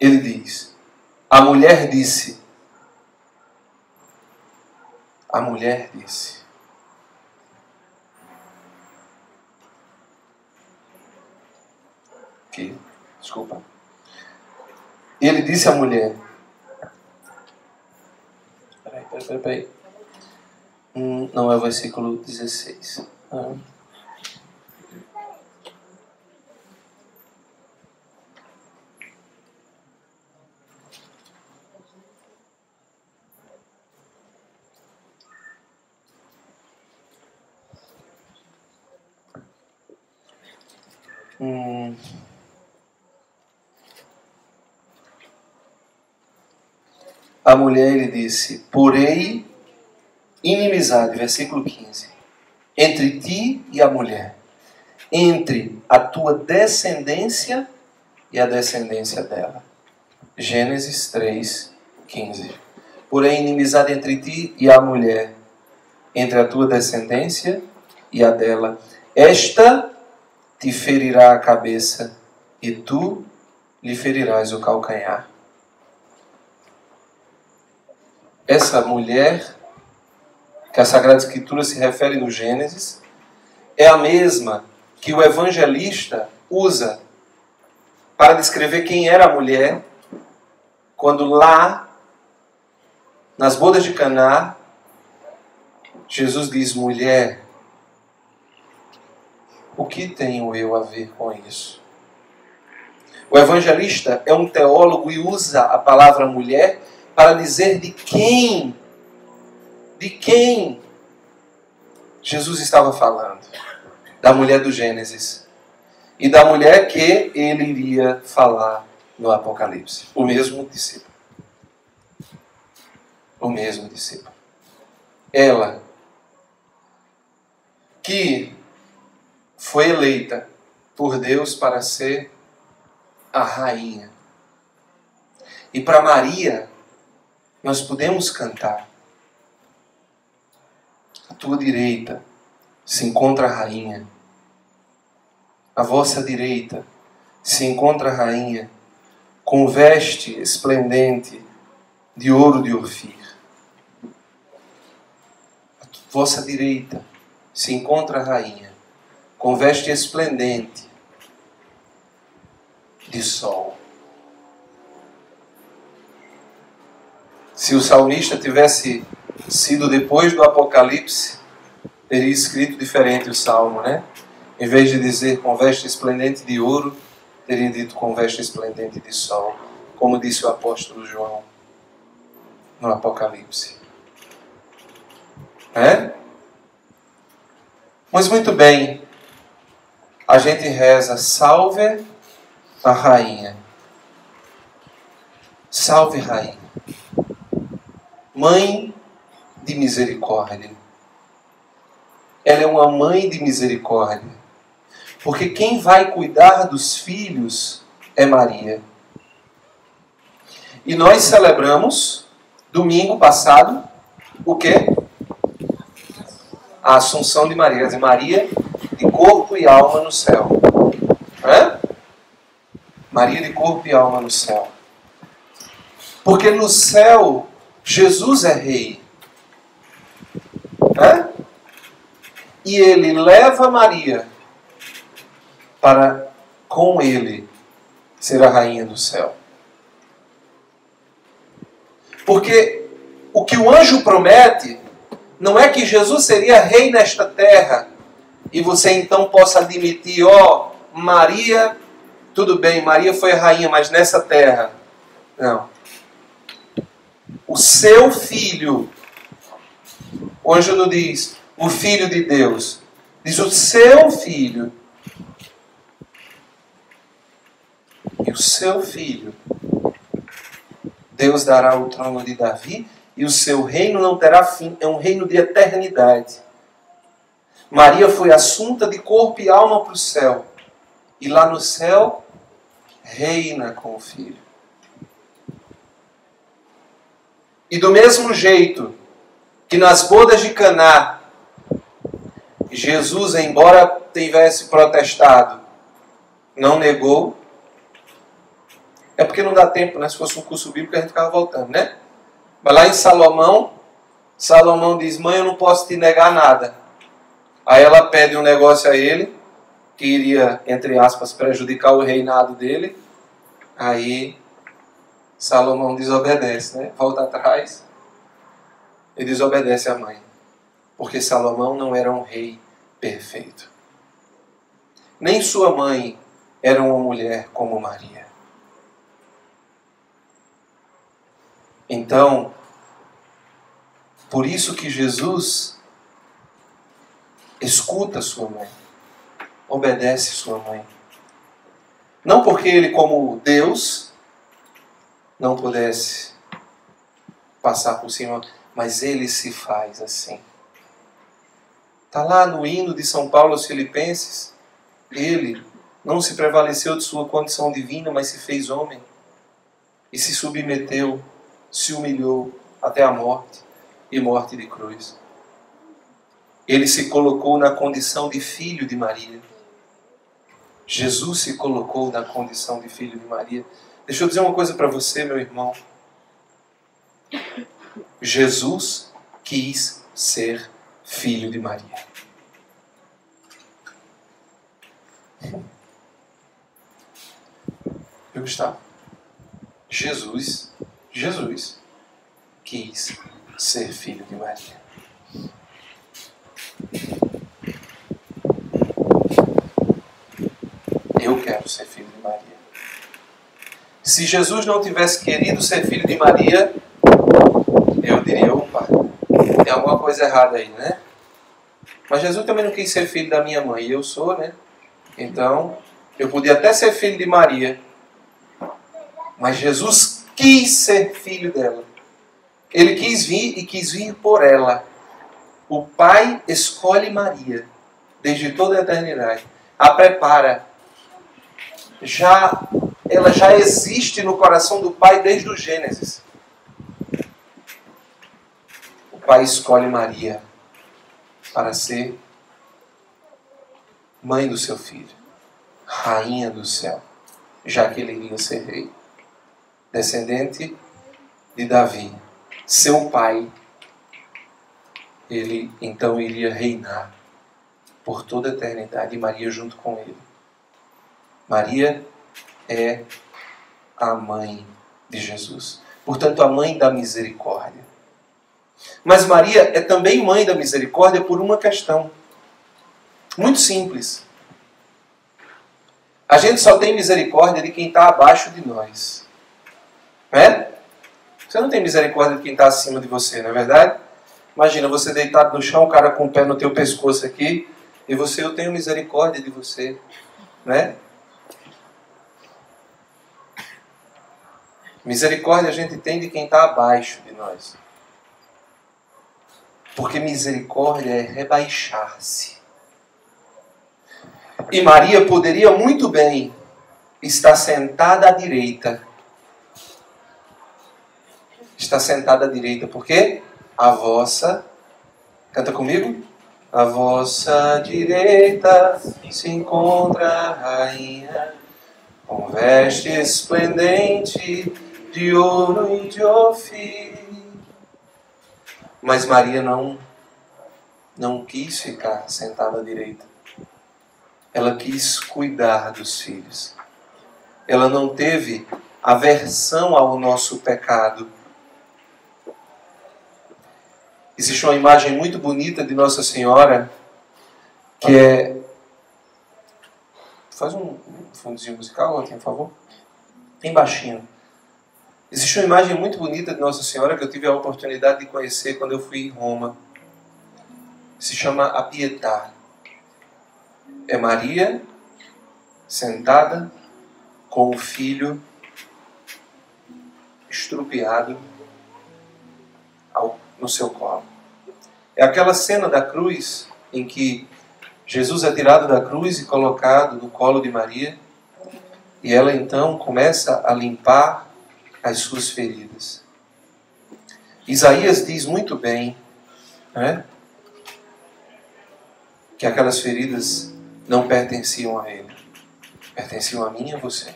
ele diz: a mulher disse. A mulher disse. Aqui, desculpa. Ele disse à mulher. Peraí. Não é o versículo 16. A mulher, ele disse, porém, inimizade, versículo 15, entre ti e a mulher, entre a tua descendência e a descendência dela. Gênesis 3, 15. Porém, inimizade entre ti e a mulher, entre a tua descendência e a dela. Esta te ferirá a cabeça e tu lhe ferirás o calcanhar. Essa mulher, que a Sagrada Escritura se refere no Gênesis, é a mesma que o evangelista usa para descrever quem era a mulher, quando lá, nas bodas de Caná, Jesus diz, mulher, o que tenho eu a ver com isso? O evangelista é um teólogo e usa a palavra mulher para dizer de quem Jesus estava falando. Da mulher do Gênesis. E da mulher que ele iria falar no Apocalipse. O mesmo discípulo. O mesmo discípulo. Ela, que foi eleita por Deus para ser a rainha. E para Maria, nós podemos cantar. À tua direita se encontra a rainha. À vossa direita se encontra a rainha, com veste esplendente de ouro de Ofir. À vossa direita se encontra a rainha, com veste esplendente de sol. Se o salmista tivesse sido depois do Apocalipse, teria escrito diferente o salmo, né? Em vez de dizer com veste esplendente de ouro, teria dito com veste esplendente de sol, como disse o apóstolo João no Apocalipse. Mas muito bem, a gente reza, salve a rainha. Salve rainha. Mãe de misericórdia. Ela é uma mãe de misericórdia. Porque quem vai cuidar dos filhos é Maria. E nós celebramos, domingo passado, o quê? A Assunção de Maria. Quer dizer, Maria de corpo e alma no céu. Maria de corpo e alma no céu. Porque no céu, Jesus é rei. E ele leva Maria para, com ele, ser a rainha do céu. Porque o que o anjo promete não é que Jesus seria rei nesta terra e você então possa admitir, Maria, tudo bem, Maria foi a rainha, mas nessa terra. Não. O seu filho, o anjo não diz o filho de Deus, diz o seu filho. E o seu filho, Deus dará o trono de Davi e o seu reino não terá fim. É um reino de eternidade. Maria foi assunta de corpo e alma para o céu. E lá no céu, reina com o filho. E do mesmo jeito que nas bodas de Caná, Jesus, embora tivesse protestado, não negou. É porque não dá tempo, né? Se fosse um curso bíblico, a gente ficava voltando, né? Mas lá em Salomão diz, mãe, eu não posso te negar nada. Aí ela pede um negócio a ele, que iria, entre aspas, prejudicar o reinado dele. Aí Salomão desobedece, né? Volta atrás e desobedece a mãe. Porque Salomão não era um rei perfeito. Nem sua mãe era uma mulher como Maria. Então, por isso que Jesus escuta sua mãe, obedece sua mãe, Não porque ele, como Deus, não pudesse passar por cima, mas ele se faz assim. Está lá no hino de São Paulo aos Filipenses. Ele não se prevaleceu de sua condição divina, mas se fez homem. E se submeteu, se humilhou até a morte, e morte de cruz. Ele se colocou na condição de filho de Maria. Jesus se colocou na condição de filho de Maria. Deixa eu dizer uma coisa para você, meu irmão. Jesus quis ser filho de Maria. Eu, Gustavo, Jesus quis ser filho de Maria. Eu quero ser filho de Maria. Se Jesus não tivesse querido ser filho de Maria, eu diria, opa, tem alguma coisa errada aí, né? Mas Jesus também não quis ser filho da minha mãe, e eu sou, né? Então, eu podia até ser filho de Maria, mas Jesus quis ser filho dela. Ele quis vir e quis vir por ela. O Pai escolhe Maria desde toda a eternidade. A prepara. Ela já existe no coração do Pai desde o Gênesis. O Pai escolhe Maria para ser mãe do seu filho, rainha do céu, já que ele iria ser rei, descendente de Davi, seu pai. Ele então iria reinar por toda a eternidade, e Maria junto com ele. Maria é a mãe de Jesus, portanto a mãe da misericórdia. Mas Maria é também mãe da misericórdia por uma questão muito simples. A gente só tem misericórdia de quem está abaixo de nós. Né? Você não tem misericórdia de quem está acima de você, não é verdade? Imagina você deitado no chão, o cara com o pé no teu pescoço aqui, e você, eu tenho misericórdia de você. Né? Misericórdia a gente tem de quem está abaixo de nós. Porque misericórdia é rebaixar-se. E Maria poderia muito bem estar sentada à direita. Está sentada à direita, porque a vossa, canta comigo? A vossa direita se encontra a rainha, com veste esplendente de ouro e de ofício. Mas Maria não quis ficar sentada à direita. Ela quis cuidar dos filhos. Ela não teve aversão ao nosso pecado. Existe uma imagem muito bonita de Nossa Senhora, que é... Faz um fundozinho musical, por favor. Bem baixinho. Existe uma imagem muito bonita de Nossa Senhora que eu tive a oportunidade de conhecer quando eu fui em Roma. Se chama a Pietà. É Maria sentada com o filho estrupiado no seu colo. É aquela cena da cruz em que Jesus é tirado da cruz e colocado no colo de Maria, e ela então começa a limpar as suas feridas. Isaías diz muito bem, né, que aquelas feridas não pertenciam a ele, pertenciam a mim e a você.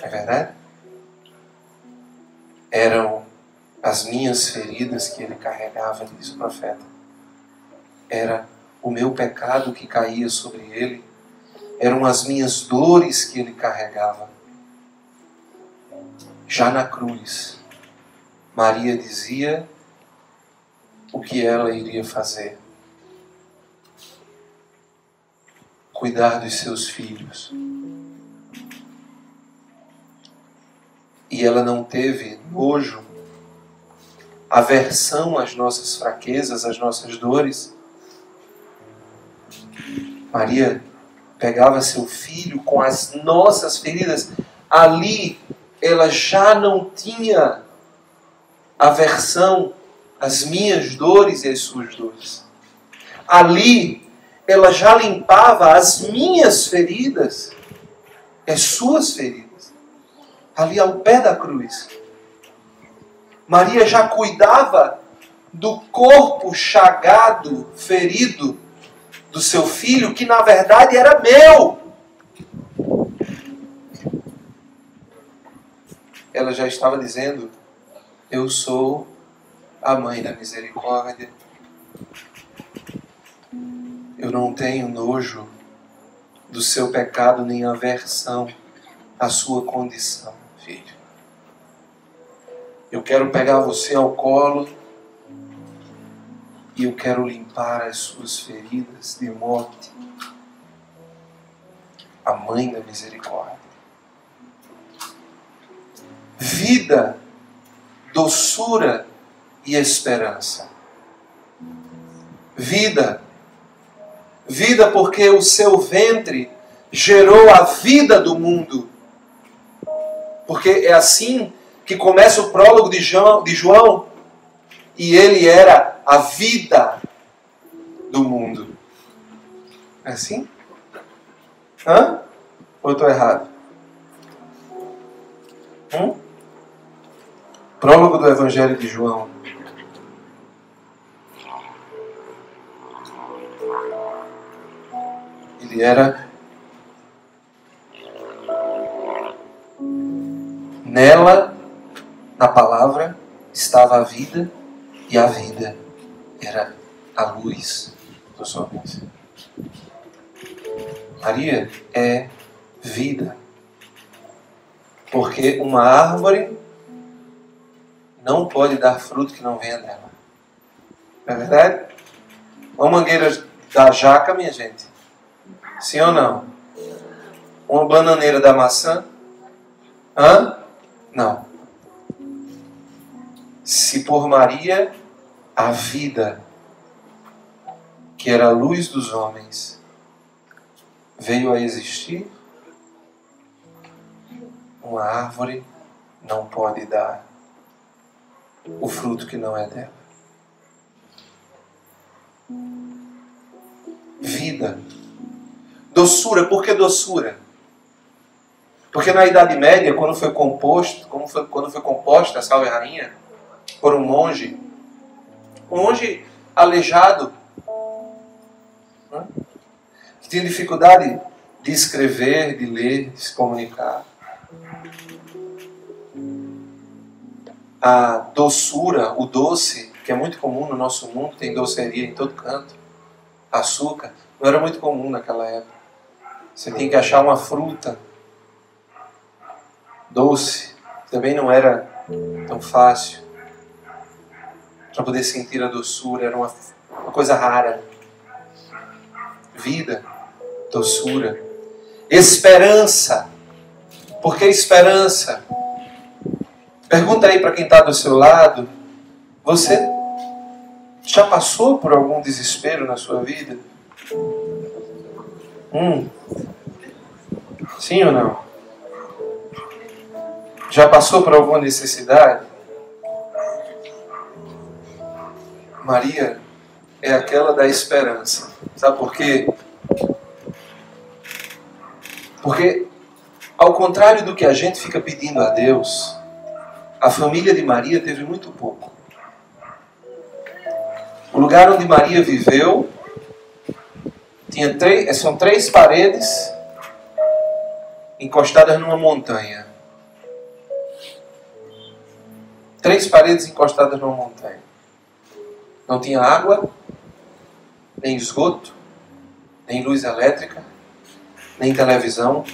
É verdade? Eram as minhas feridas que ele carregava, diz o profeta. Era o meu pecado que caía sobre ele. Eram as minhas dores que ele carregava. Já na cruz, Maria dizia o que ela iria fazer. Cuidar dos seus filhos. E ela não teve nojo, aversão às nossas fraquezas, às nossas dores. Maria pegava seu filho com as nossas feridas, ali ela já não tinha aversão às minhas dores e às suas dores. Ali ela já limpava as minhas feridas, as suas feridas. Ali ao pé da cruz. Maria já cuidava do corpo chagado, ferido do seu filho, que na verdade era meu. Ela já estava dizendo: eu sou a mãe da misericórdia. Eu não tenho nojo do seu pecado nem aversão à sua condição, filho. Eu quero pegar você ao colo e eu quero limpar as suas feridas de morte. A mãe da misericórdia. Vida, doçura e esperança. Vida. Vida porque o seu ventre gerou a vida do mundo. Porque é assim que começa o prólogo de João. E ele era a vida do mundo. É assim? Hã? Ou eu estou errado? Prólogo do Evangelho de João. Ele era... Nela, na palavra, estava a vida, e a vida era a luz dos homens. Maria é vida. Porque uma árvore não pode dar fruto que não venha dela. Não é verdade? Uma mangueira da jaca, minha gente. Sim ou não? Uma bananeira da maçã? Hã? Não. Se por Maria a vida, que era a luz dos homens, veio a existir, uma árvore não pode dar o fruto que não é dela. Vida. Doçura. Por que doçura? Porque na Idade Média, quando foi composta a Salve Rainha por um monge aleijado, que tinha dificuldade de escrever, de ler, de se comunicar. A doçura, o doce, que é muito comum no nosso mundo, tem doceria em todo canto, açúcar, não era muito comum naquela época. Você tinha que achar uma fruta doce, também não era tão fácil. Para poder sentir a doçura, era uma coisa rara. Vida, doçura, esperança. Por que esperança? Pergunta aí para quem está do seu lado: você já passou por algum desespero na sua vida? Sim ou não? Já passou por alguma necessidade? Maria é aquela da esperança. Sabe por quê? Porque, ao contrário do que a gente fica pedindo a Deus, a família de Maria teve muito pouco. O lugar onde Maria viveu são 3 paredes encostadas numa montanha. 3 paredes encostadas numa montanha. Não tinha água, nem esgoto, nem luz elétrica, nem televisão.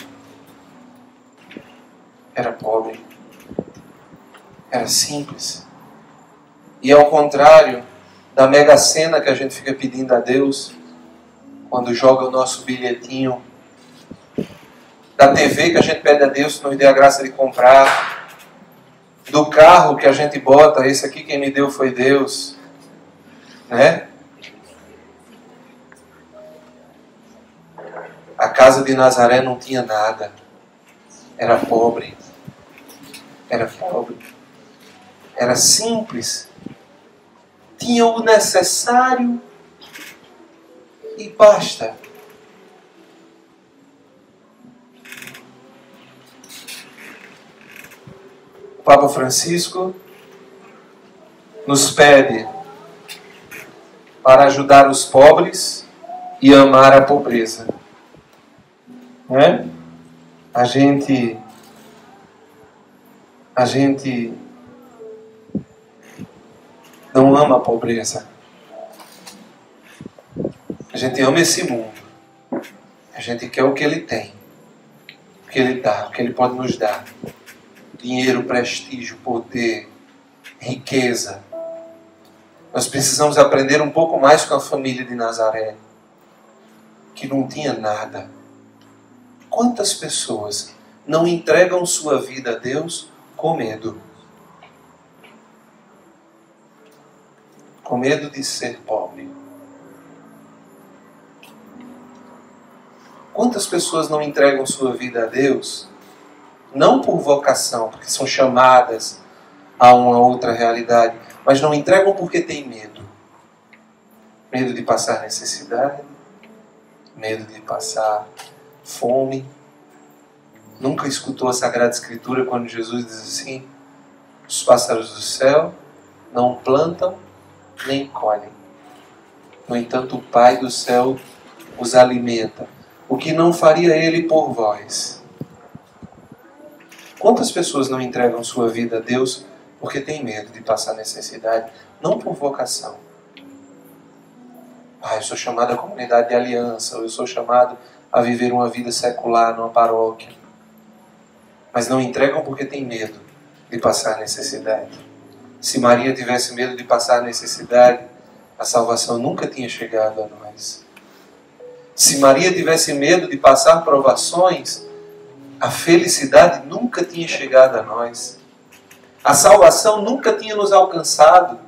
Era pobre. Era simples. E ao contrário da mega sena que a gente fica pedindo a Deus, quando joga o nosso bilhetinho, da TV que a gente pede a Deus que nos dê a graça de comprar, do carro que a gente bota, esse aqui quem me deu foi Deus, né? A casa de Nazaré não tinha nada. Era pobre. Era pobre. Era simples. Tinha o necessário e basta. O Papa Francisco nos pede para ajudar os pobres e amar a pobreza. Não é? A gente não ama a pobreza. A gente ama esse mundo. A gente quer o que ele tem, o que ele dá, o que ele pode nos dar. Dinheiro, prestígio, poder, riqueza. Nós precisamos aprender um pouco mais com a família de Nazaré, que não tinha nada. Quantas pessoas não entregam sua vida a Deus com medo? Com medo de ser pobre. Quantas pessoas não entregam sua vida a Deus, não por vocação, porque são chamadas a uma outra realidade, mas não entregam porque tem medo. Medo de passar necessidade, medo de passar fome. Nunca escutou a Sagrada Escritura quando Jesus diz assim: os pássaros do céu não plantam nem colhem. No entanto, o Pai do céu os alimenta. O que não faria Ele por vós? Quantas pessoas não entregam sua vida a Deus porque tem medo de passar necessidade, não por vocação? Eu sou chamado à comunidade de aliança, ou eu sou chamado a viver uma vida secular numa paróquia. Mas não entregam porque tem medo de passar necessidade. Se Maria tivesse medo de passar necessidade, a salvação nunca tinha chegado a nós. Se Maria tivesse medo de passar provações, a felicidade nunca tinha chegado a nós. A salvação nunca tinha nos alcançado.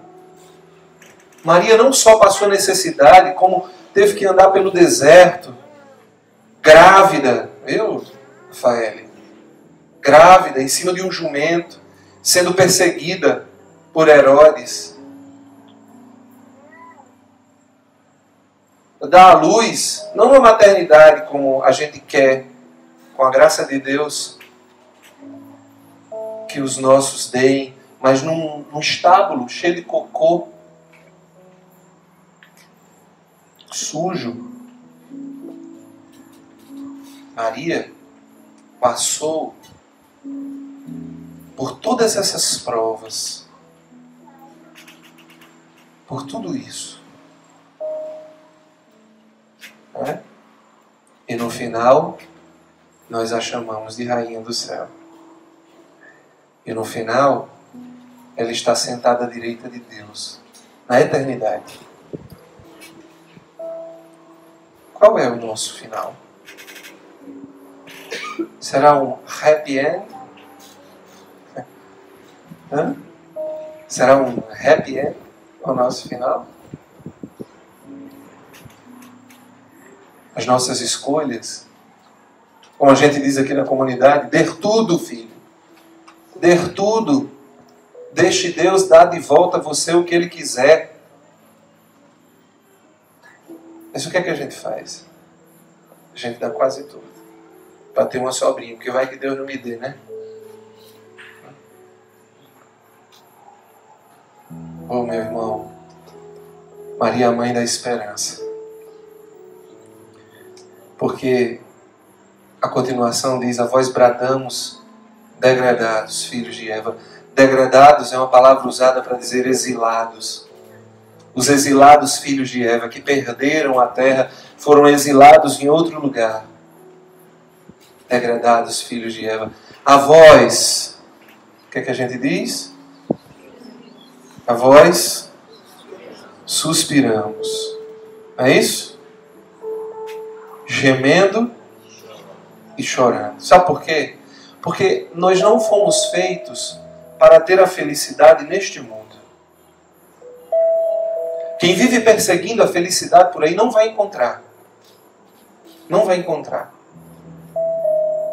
Maria não só passou necessidade, como teve que andar pelo deserto, grávida, viu, Rafael? Grávida, em cima de um jumento, sendo perseguida por Herodes. Dar à luz, não uma maternidade como a gente quer, com a graça de Deus, que os nossos deem, mas num estábulo cheio de cocô, sujo. Maria passou por todas essas provas, por tudo isso. E no final, nós a chamamos de Rainha do Céu. E no final, ela está sentada à direita de Deus, na eternidade. Qual é o nosso final? Será um happy end? Será um happy end o nosso final? As nossas escolhas, como a gente diz aqui na comunidade, der tudo, filho. Der tudo. Deixe Deus dar de volta a você o que Ele quiser. Mas o que é que a gente faz? A gente dá quase tudo. Para ter uma sobrinha, porque vai que Deus não me dê, né? Oh, meu irmão, Maria, a mãe da esperança. Porque a continuação diz: a vós bradamos, degradados, filhos de Eva. Degradados é uma palavra usada para dizer exilados. Os exilados filhos de Eva, que perderam a terra, foram exilados em outro lugar. Degradados filhos de Eva. A vós, o que é que a gente diz? A vós suspiramos. É isso? Gemendo e chorando. Sabe por quê? Porque nós não fomos feitos para ter a felicidade neste mundo. Quem vive perseguindo a felicidade por aí não vai encontrar. Não vai encontrar.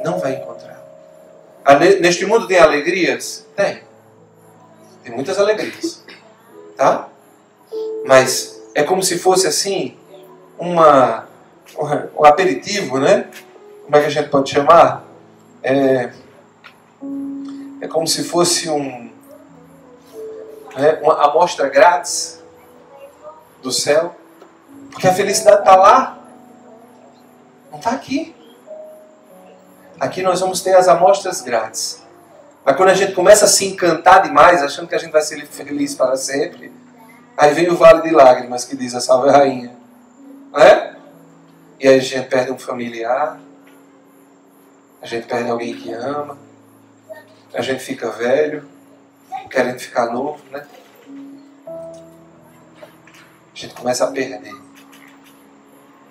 Não vai encontrar. Neste mundo tem alegrias? Tem. Tem muitas alegrias. Tá? Mas é como se fosse assim, um aperitivo, né? Como é que a gente pode chamar? É como se fosse uma amostra grátis do céu. Porque a felicidade está lá. Não está aqui. Aqui nós vamos ter as amostras grátis. Mas quando a gente começa a se encantar demais, achando que a gente vai ser feliz para sempre, aí vem o vale de lágrimas que diz a Salve Rainha. Não é? E aí a gente perde um familiar, a gente perde alguém que ama, a gente fica velho, querendo ficar novo, né? A gente começa a perder.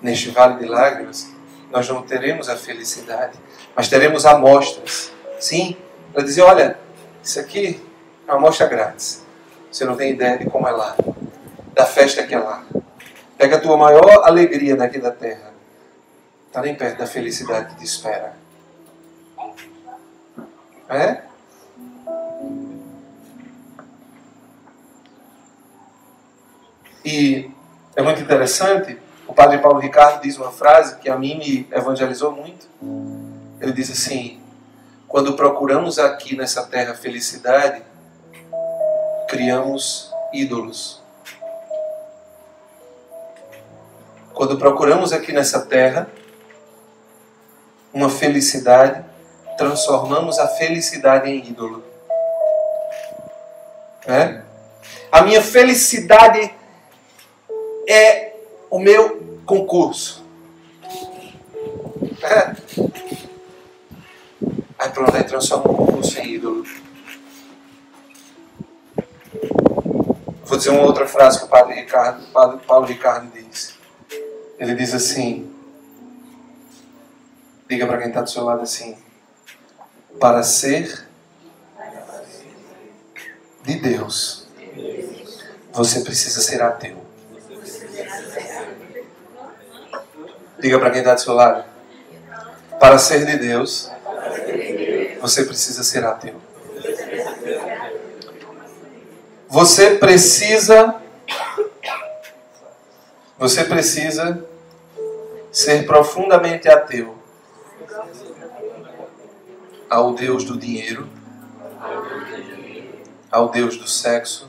Neste vale de lágrimas, nós não teremos a felicidade, mas teremos amostras. Sim, para dizer, olha, isso aqui é uma amostra grátis. Você não tem ideia de como é lá, da festa que é lá. Pega a tua maior alegria daqui da terra. Está nem perto da felicidade que te espera. É? E é muito interessante, o padre Paulo Ricardo diz uma frase que a mim me evangelizou muito. Ele diz assim: quando procuramos aqui nessa terra felicidade, criamos ídolos. Quando procuramos aqui nessa terra uma felicidade, transformamos a felicidade em ídolo. É? A minha felicidade é o meu concurso. É? Aí pronto, aí transforma o concurso em ídolo. Vou dizer uma outra frase que o padre Paulo Ricardo diz. Ele diz assim, diga para quem está do seu lado assim: para ser de Deus, você precisa ser ateu. Diga para quem está do seu lado: para ser de Deus, você precisa ser ateu. Você precisa ser profundamente ateu ao Deus do dinheiro, ao Deus do sexo.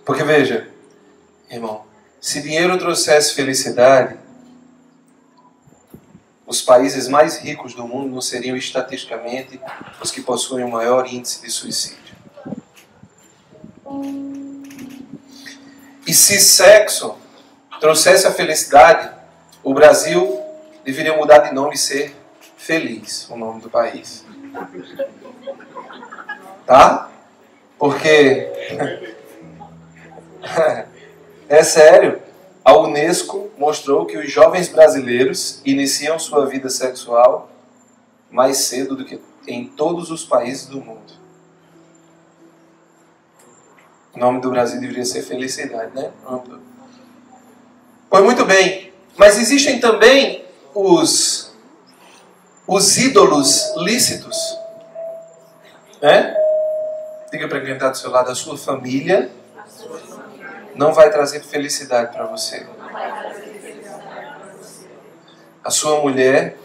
Porque veja, irmão, se dinheiro trouxesse felicidade, os países mais ricos do mundo não seriam estatisticamente os que possuem o maior índice de suicídio. E se sexo trouxesse a felicidade, o Brasil deveria mudar de nome e ser Feliz, o nome do país. Tá? Porque é sério. A Unesco mostrou que os jovens brasileiros iniciam sua vida sexual mais cedo do que em todos os países do mundo. O nome do Brasil deveria ser felicidade, né? Pois muito bem. Mas existem também os ídolos lícitos. Né? Diga para quem está do seu lado: a sua família não vai trazer felicidade para você. A sua mulher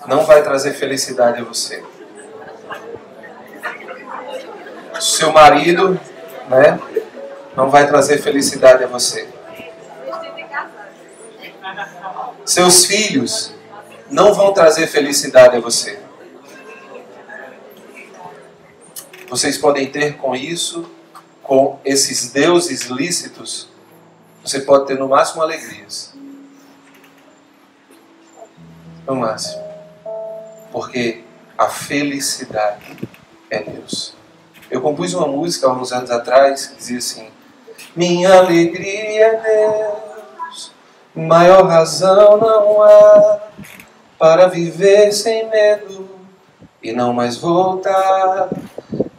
não vai trazer felicidade a você. O seu marido, né, não vai trazer felicidade a você. Seus filhos não vão trazer felicidade a você. Vocês podem ter com isso, com esses deuses lícitos, você pode ter no máximo alegrias. No máximo. Porque a felicidade é Deus. Eu compus uma música há uns anos atrás que dizia assim: minha alegria é Deus, maior razão não há para viver sem medo e não mais voltar.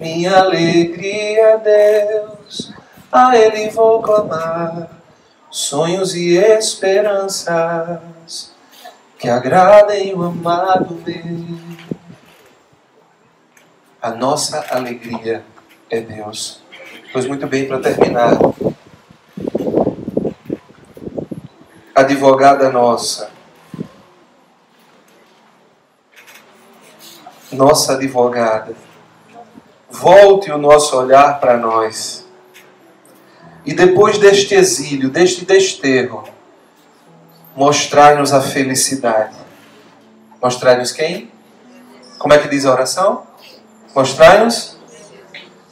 Minha alegria é Deus, a Ele vou clamar, sonhos e esperanças que agradem o amado meu. A nossa alegria é Deus. Pois muito bem, para terminar, advogada nossa advogada, volte o nosso olhar para nós. E depois deste exílio, deste desterro, mostrai-nos a felicidade. Mostrai-nos quem? Como é que diz a oração? Mostrai-nos?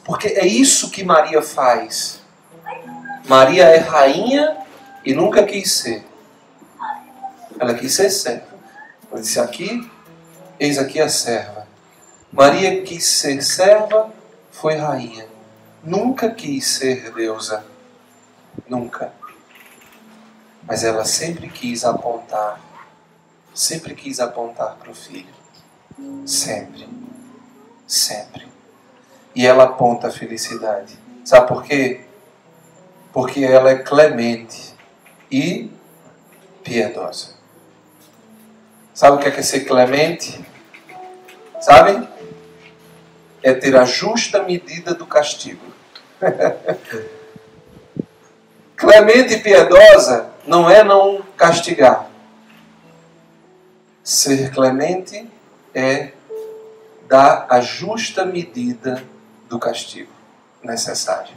Porque é isso que Maria faz. Maria é rainha e nunca quis ser. Ela quis ser serva. Ela disse aqui, eis aqui a serva. Maria quis ser serva, foi rainha. Nunca quis ser deusa. Nunca. Mas ela sempre quis apontar para o Filho. Sempre. Sempre. E ela aponta a felicidade. Sabe por quê? Porque ela é clemente e piedosa. Sabe o que é ser clemente? Sabem? É ter a justa medida do castigo. Clemente e piedosa não é não castigar. Ser clemente é dar a justa medida do castigo necessário.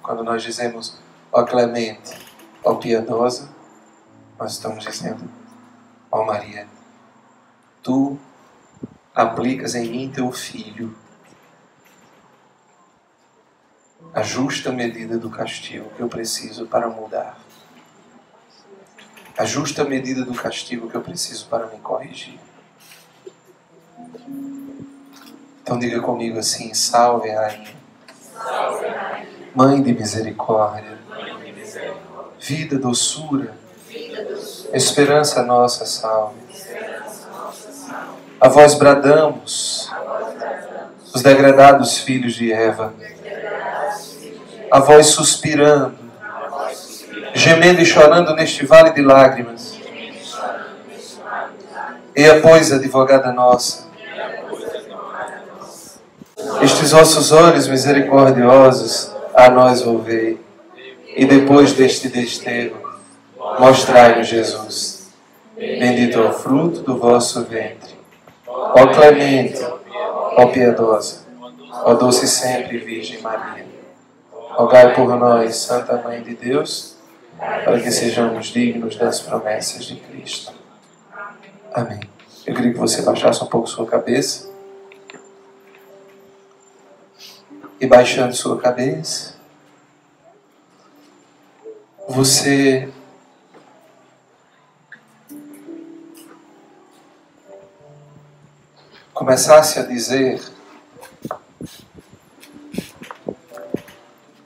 Quando nós dizemos, ó clemente, ó piedosa, nós estamos dizendo, ó Maria, tu aplicas em mim teu filho a justa medida do castigo que eu preciso para mudar. A justa medida do castigo que eu preciso para me corrigir. Então diga comigo assim, salve Rainha. Salve, Rainha. Mãe de misericórdia. Vida, doçura. Esperança nossa, salve. A vós bradamos, os degradados filhos de Eva. A vós suspirando, gemendo e chorando neste vale de lágrimas. Eia, pois, advogada nossa, estes vossos olhos misericordiosos a nós volvei, e depois deste desterro, mostrai-nos Jesus. Bendito é o fruto do vosso ventre. Ó clemente, ó piedosa, ó doce sempre Virgem Maria. Rogai por nós, Santa Mãe de Deus, para que sejamos dignos das promessas de Cristo. Amém. Eu queria que você baixasse um pouco sua cabeça. E baixando sua cabeça, você começasse a dizer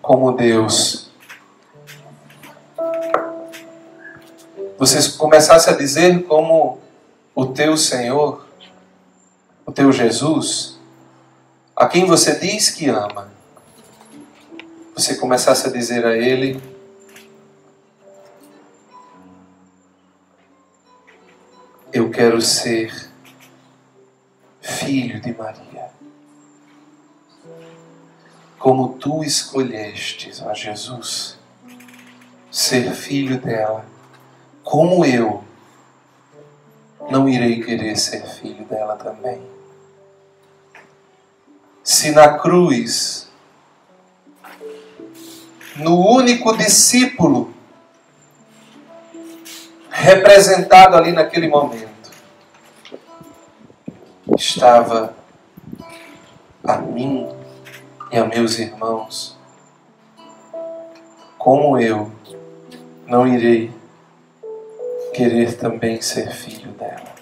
como Deus. Você começasse a dizer como o teu Senhor, o teu Jesus, a quem você diz que ama. Você começasse a dizer a Ele: eu quero ser filho de Maria, como tu escolhestes, ó Jesus, ser filho dela, como eu não irei querer ser filho dela também. Se na cruz, no único discípulo representado ali naquele momento, estava a mim e a meus irmãos, como eu não irei querer também ser filho dela?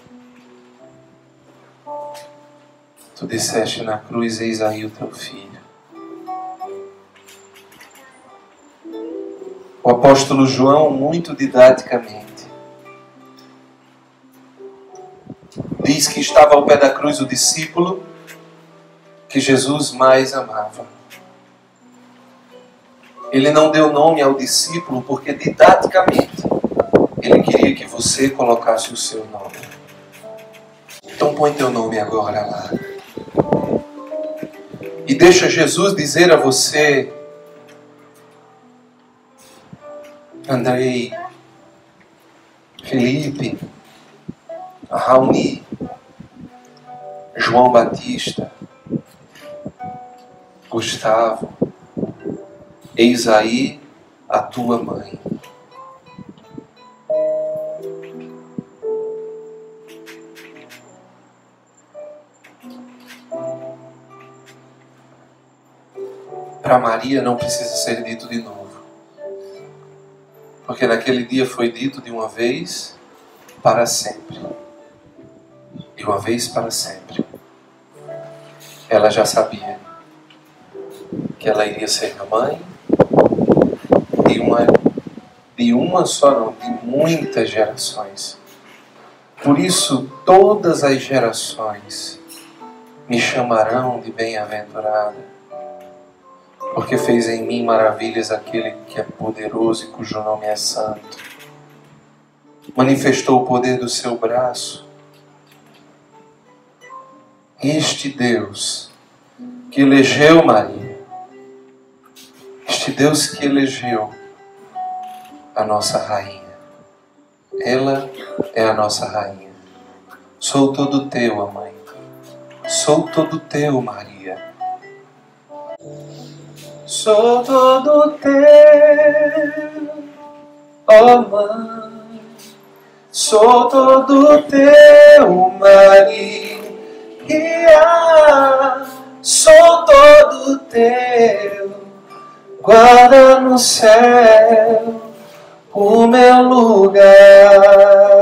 Tu disseste na cruz: eis aí o teu filho. O apóstolo João, muito didaticamente, diz que estava ao pé da cruz o discípulo que Jesus mais amava. Ele não deu nome ao discípulo porque didaticamente Ele queria que você colocasse o seu nome. Então põe teu nome agora lá. E deixa Jesus dizer a você: Andrei, Felipe, Raoni, João Batista, Gustavo, eis aí a tua mãe. Para Maria não precisa ser dito de novo. Porque naquele dia foi dito de uma vez para sempre. De uma vez para sempre. Ela já sabia que ela iria ser a mãe de uma só não, de muitas gerações. Por isso todas as gerações me chamarão de bem-aventurada. Porque fez em mim maravilhas aquele que é poderoso e cujo nome é santo. Manifestou o poder do seu braço. Este Deus que elegeu Maria, este Deus que elegeu a nossa rainha. Ela é a nossa rainha. Sou todo teu, mãe. Sou todo teu, Maria. Sou todo teu, ó mãe. Sou todo teu, Maria. Sou todo teu. Guarda no céu o meu lugar.